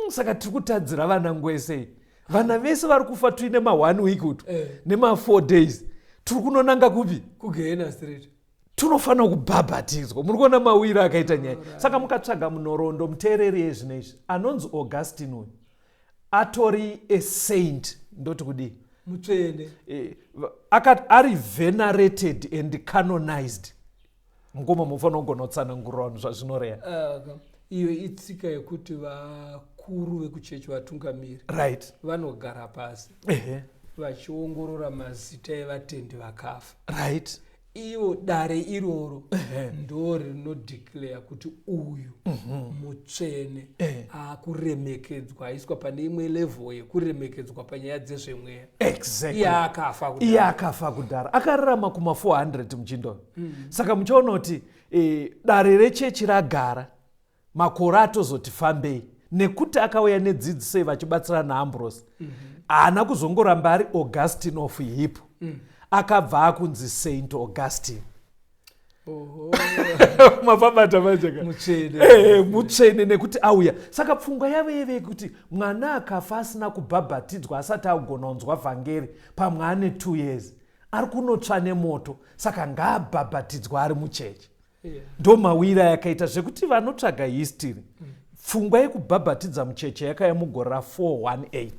saka tiri kutadzira vana ngwesei. Vana vese vari kufa tuine ma 1 week utu nema 4 days turi kunonanga kupi kugehena straight. tunofanira kubhabhatidzwa. Muri kuona mawiri akaita nyaya. Saka mukatsvaga munhoroondo muteereri yezvino izvi anonzi Augustine uyu atori a saint, ndoti kudii, mutsvene, ari venerated and canonized. Mukoma mufanira kugona kutsanangurira vanhu zvazvinoreva. iyo itsika yekuti vakuru vekuchechi, vatungamiri, Right. vanogara pasi vachiongorora mazita evatendi vakafa. Right. Ivo dare iroro ndo rinodeclare kuti uyu mutsvene akuremekedzwa, aiswa pane imwe level yekuremekedzwa panyaya dzezvemweya. Exactly. Iye akafa kudhara, akararama kuma 400 muchindo. Saka muchaona kuti dare rechechi ragara makore atozoti fambei, nekuti akauya nedzidziso vachibatsira naAmbrose. Haana kuzongoramba ari Augustine of Hippo. Akabva akunzi Saint Augustine. Mafabata majeka. Mutsvene nekuti auya. Saka pfungwa yave kuti mwana akafa asina kubhabhatidzwa asati agona kunzwa vhangeri pamwe ane 2 years. Ari kunotsva nemoto, saka ngaabhabhatidzwa ari muchechi. Ndo mawira yakaita zvekuti vanotsvaga history. Pfungwa yekubhabhatidza muchechi yakaya mugore ra418.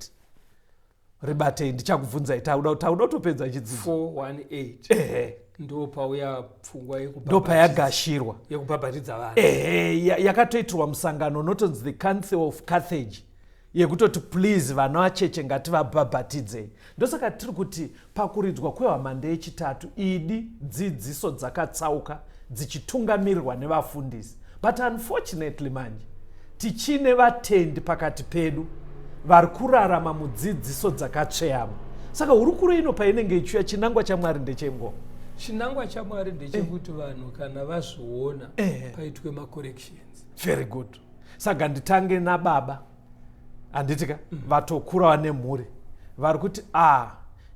Ribatei ndichakubvunzai, tauda kutopedza chidzidzo. 418. Ndo pauya pfungwa ndo payagashirwa yekubhabhatidza vanhu. Yakatoitirwa musangano notonzi the Council of Carthage, yekutoti please vana vacheche ngativabhabhatidzei. Ndosaka tiri kuti pakuridzwa kwehwamanda yechitatu idi dzidziso dzakatsauka dzichitungamirirwa nevafundisi. But unfortunately manje tichine vatendi pakati pedu vari kurarama mudzidziso dzakatsveyama. Saka hurukuro ino painenge ichiuya chinangwa chaMwari ndechengoma. Chinangwa chaMwari ndechekuti vanhu kana vazviona paitwe macorrections. Very good. Saka nditange nababa handitika vatokura vane mhuri vari kuti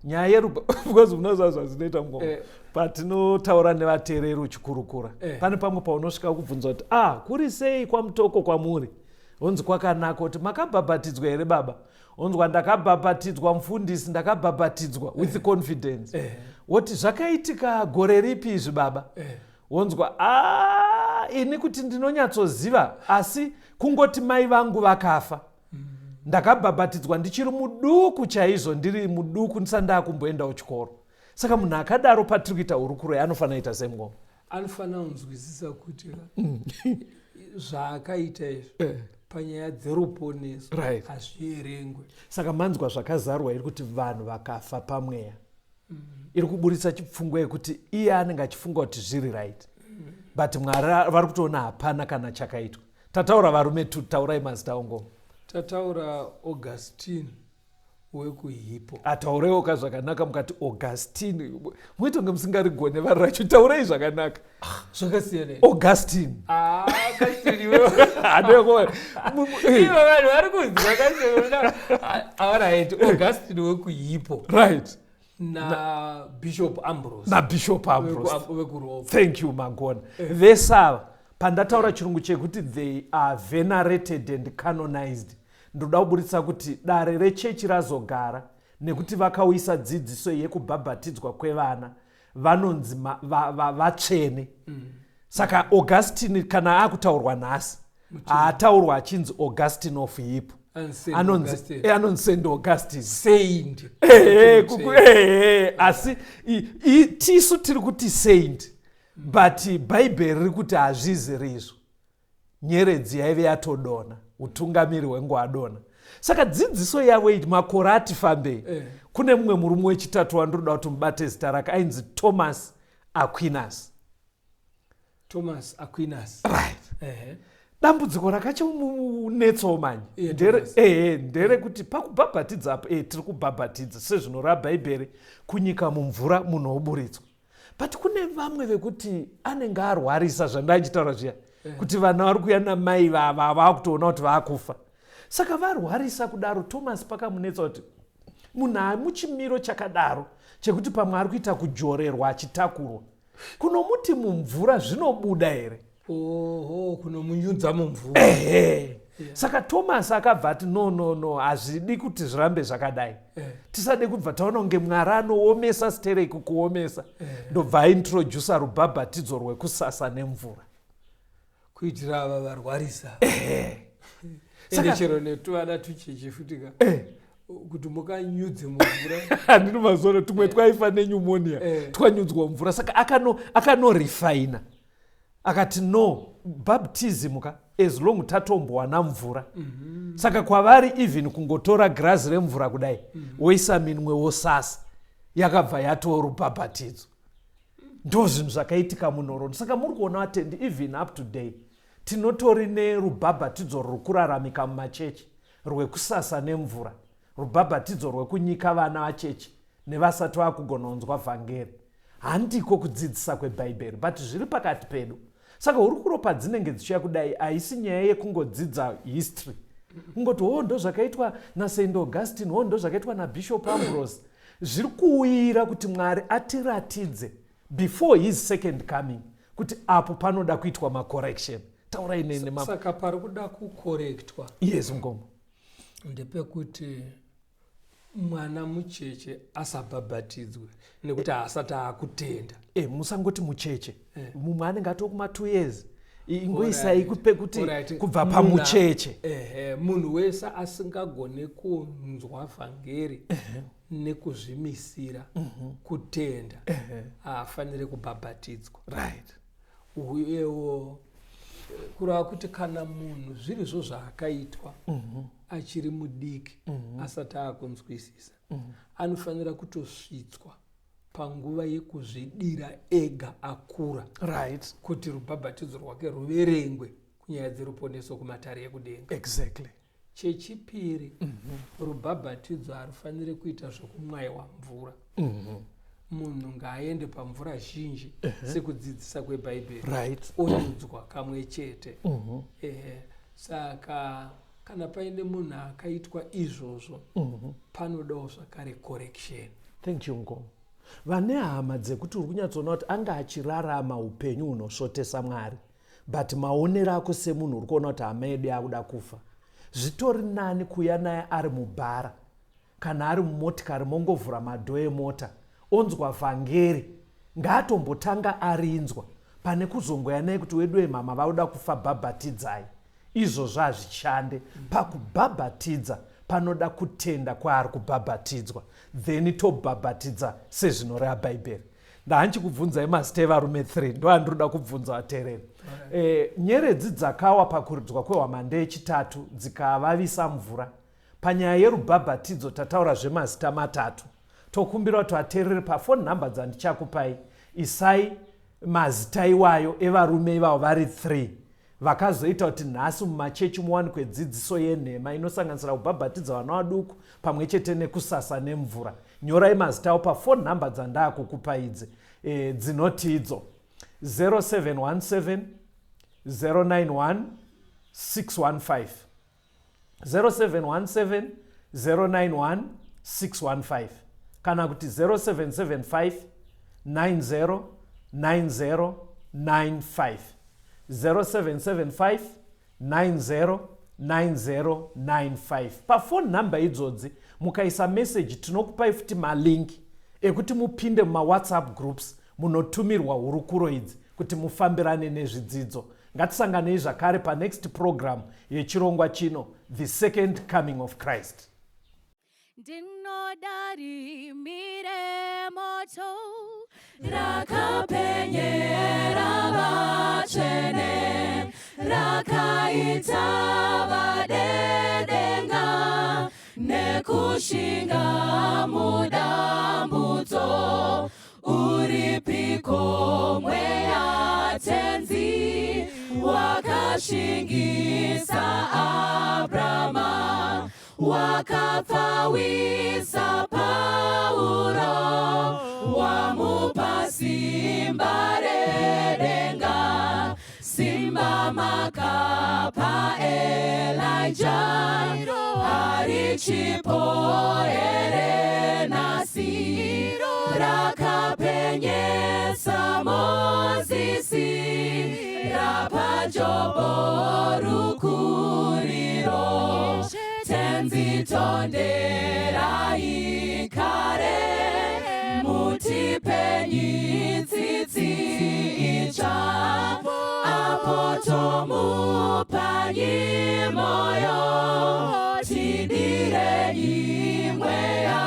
nyaya because unoziva zvazvinoita mngoma patinotaura nevateereri uchikurukura pane pamwe paunosvika kubvunza kuti kuri sei kwamutoko kwamuri, honzi kwakanaka kuti makabhabhatidzwa here baba, honzwa ndakabhabhatidzwa mufundisi, ndakabhabhatidzwa with confidence. Woti zvakaitika gore ripi izvi baba? Honzwa ini kuti ndinonyatsoziva asi kungoti mai vangu vakafa. Ndakabhabhatidzwa ndichiri muduku chaizvo, ndiri muduku ndisati ndakumboendawo chikoro. Saka munhu akadaro patiri kuita hurukuro anofanira kuita semngoma. Anofanira kunzwisisa kuti zvaakaita izvi panyaya dzeruponeso hazvierengwe. Saka manzwa zvakazarwa iri kuti vanhu vakafa pamweya. Iri kuburitsa chipfungwa yekuti iye anenge achifunga kuti zviri right. But Mwari vari kutoona hapana kana chakaitwa. Tataura varume tu, taurai mazita ngoma. Tataura Augustine wekuHippo. Ataurewo zvakanaka mukati Augustine. Muitonge musingarigone vari racho, taurei zvakanaka. Zvakasiyana. Augustine. Augustine wewe. Adeko. Ivo vanhu vari kunzwa kasiyana. Alright, Augustine wekuHippo. Right. Na Bishop Ambrose. Na Bishop Ambrose. Wekuroma. Thank you Mangona. Vesava pandataura chirungu chekuti they are venerated and canonized. Ndoda kuburitsa kuti dare rechechi razogara nekuti vakauyisa dzidziso yekubhabhatidzwa kwevana vanonzi vatsvene. Saka Augustine kana akutaurwa nhasi haataurwa achinzi Augustine of Hippo, anonzi Saint Augustine. Saint. Asi tisu tiri kuti saint, but Bible riri kuti hazviziri izvo. Nyeredzi yaive yatodona, utungamiri hwengu adona. Saka dzidziso yavo iti makore ati fambei. Kune mumwe murume wechitatu wandoda kuti mubate zita rake ainzi Thomas Aquinas. Thomas Aquinas. Right. Dambudziko rakachomunetsawo manje. Ndere kuti pakubhabhatidza apo tiri kubhabhatidza sezvinora Bhaibheri kunyika mumvura munhu oburitswa. But kune vamwe vekuti anenge arwarisa zvandachitaura zviya. Kuti vana vari kuya namai vakutoona kuti vakufa. Saka varwarisa kudaro, Thomas pakamunetsa kuti munhu muchimiro chakadaro chekuti pamwe ari kuita kujorerwa achitakurwa, kunomuti mumvura zvinobuda here? Kunomunyudza mumvura. Saka Thomas akabva ati no hazvidi kuti zvirambe zvakadai. Tisade kubva taona kunge Mwari anoomesa stereki kuomesa. Ndobva aintrodusa rubhabhatidzo rwekusasa nemvura kuitira ava varwarisa. Chero netuvana tucheche futika kuti mukanyudze mumvura. Handino mazono tumwe twaifa nenyumonia twanyudzwa mvura. Saka akanorefaina akati no baptism as long tatombowana mvura. Saka kwavari even kungotora grazi remvura kudai woisa minwe wosasa yakabva yatova rubhabhatidzo. Ndo zvinhu zvakaitika munhoroni. Saka muri kuona vatendi even up to day tinotori nerubhabhatidzo rwekuraramika mumachechi rwekusasa nemvura, rubhabhatidzo rwekunyika vana vachechi nevasati vakugona kunzwa vhangeri. Handiko kudzidzisa kwebhaibheri but zviri pakati pedu. Saka hurukuro padzinenge dzichiuya kudai haisi nyaya yekungodzidza history kungoti ndo zvakaitwa naSaint Augustine, ndo zvakaitwa naBishop Ambrose. Zviri kuuyira kuti Mwari atiratidze before his second coming kuti apo panoda kuitwa macorrection. Taura inene mama. Saka pari kuda kukorektwa. Yes ngomo. Ndepekuti mwana mucheche asabhabhatidzwe nekuti asati akutenda. Musangoti mucheche. Mumwe anenge atokuma 2 years. Ingoisai pekuti kubva pamucheche. Munhu wese asingagone kunzwa vhangeri nekuzvimisira kutenda afanire kubhabhatidzwa. Right. Uyewo kurava kuti kana munhu zvirizvo zvaakaitwa achiri mudiki asati akunzwisisa anofanira kutosvitswa panguva yekuzvidira ega akura. Right. Kuti rubhabhatidzo rwake ruverengwe kunyaya dzeruponeso kumatare ekudenga. Exactly. Chechipiri, rubhabhatidzo harufaniri kuita zvokumwaiwa mvura. Munhu ngaaende pamvura zhinji sekudzidzisa kwebhaibheri. Right. Onyudzwa kamwe chete. Saka kana paine munhu akaitwa izvozvo panodawo zvakare correction. Thank you Ngomo. Vane hama dzekuti uri kunyatsoona kuti anga achirarama upenyu hunosvotesa Mwari but maonero ako semunhu uri kuona kuti hama yedu yakuda kufa. Zvitori nani kuuya naye ari mubhara kana ari mumotikari mongovhura madho emota onzwa vhangeri ngaatombotanga arinzwa pane kuzongoya naye kuti wedu wemhama vauda kufa bhabhatidzai. Izvozvo hazvishande. Pakubhabhatidza panoda kutenda kwaari kubhabhatidzwa then tobhabhatidza sezvinoreva bhaibheri. Ndahanchikubvunzai mazita evarume 3 ndo handiroda kubvunza vateereri. Nyeredzi dzakawa pakuridzwa kwehwamanda yechitatu dzikavavisa mvura. Panyaya yerubhabhatidzo tataura zvemazita 3. Tokumbira kuti vateereri pafoni nhamba dzandichakupai isai mazita iwayo evarume ivavo vari 3 vakazoita kuti nhasi mumachechi muwanikwe dzidziso yenhema inosanganisira kubhabhatidza vana vaduku pamwe chete nekusasa nemvura. Nyorai mazita avo pafoni nhamba dzandaakukupaidze dzinoti idzo 0717 091 615 0717 091 615 kana kuti 0775 90 90 95 0775 90 90 95. Pafoni nhamba idzodzi mukaisa message tinokupai futi malinki ekuti mupinde mumawhatsapp groups munotumirwa hurukuro idzi kuti mufambirane nezvidzidzo. Ngatisanganei zvakare panext program yechirongwa chino The Second Coming of Christ. Ndinodarimire moto rakapenyera vachene rakaita vadedenga nekushinga mudambudzo uripiko mweya tenzi wakashingisa Abrahama wakapfawisa Pauro wamupa simba redenga simba makapa Elijah harichipo ere nasi rakapenyesa Mozisi rapajobo rukuri tenzitonderai kare mutipenyi tsitsi itsva apo tomupanyi moyo tidirei mweya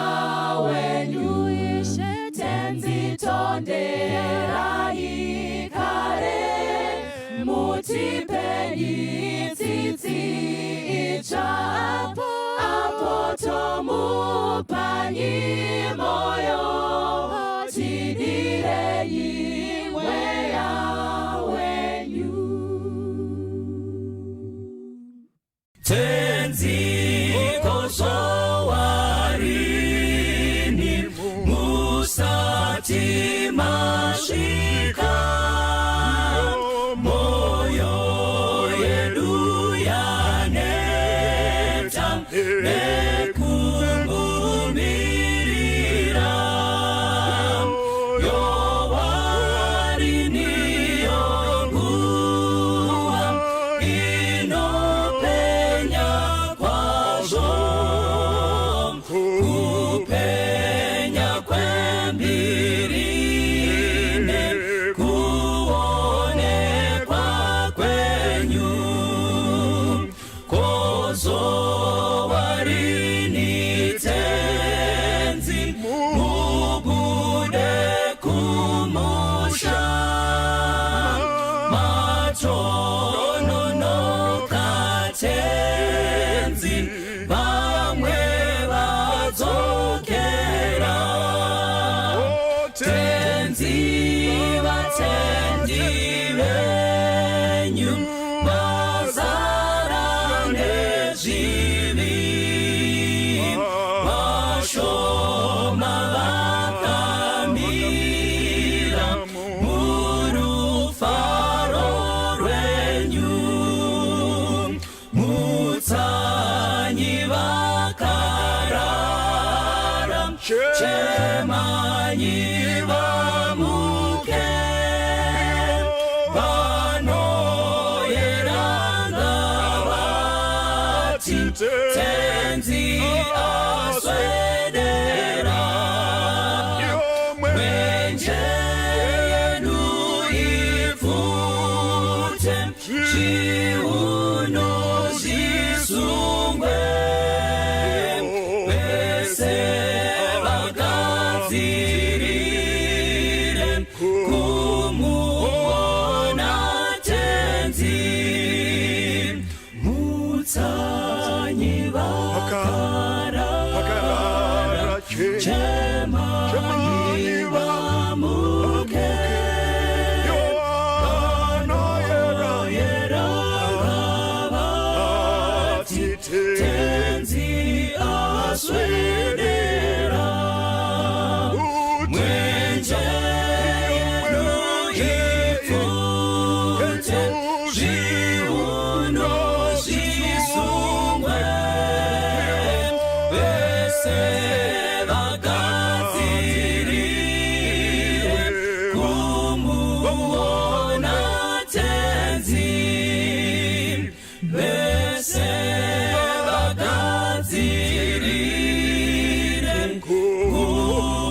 wenyu tenzitonderai kare mutipenyi tsitsi itsva apo tomupanyi moyo tidirei mweya wenyu tenzikozvawarini musati masvika moyo yedu yaneta nekumbumirira yowarini yonguva inopenya kwazvo kupenya kwembiri nekuonekwa kwenyu kozowarini tenzi mubude kumusha matononoka tenzi vamwe vadzokera tenzi vatendi venyu vazara nezvivi vashoma vakamira murufaro rwenyu mutsanyi vakarara chemanyi vamuke vanoyeranga vati tenzi aswedera mwenje yenu ifute chiuno zvisungwe vese vagadzirire kumuona tenzi mutsanyi vakarara chemanyi vamuke vanoyeranga vati tenzi aswedera mwenje yenu ifute zviuno zvisungwe vese vagadzirire kumuona tenzi vese vagadzirire kumuona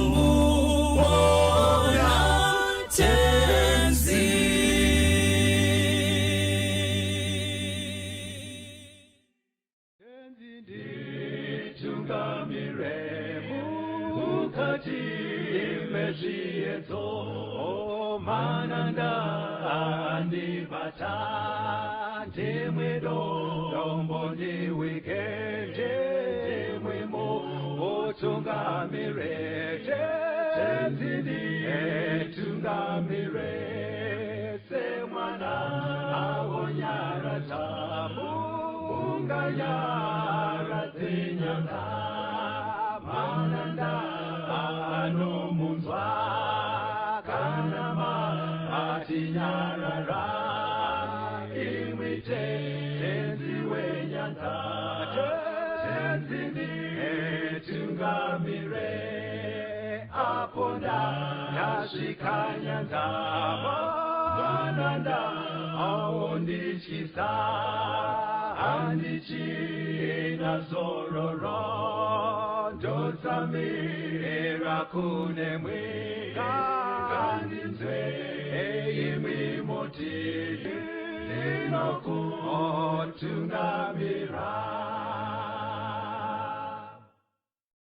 tenzi nditungamire mukati mezviedzo mananda andibata ndimwedo dombo ndiwikende ndimwemo otungamire tenzindi etungamire semwana awonyara tamu unganyara zinyanga mananda anomunzwa kanama atinyarara imwite tenzi wenyanga tenzindi etungamire aponda yasvikanyanza mananda aondichisa Handichina zororo Dotsamira kune mwika Kandinzwe imwi moti Dinokutungamira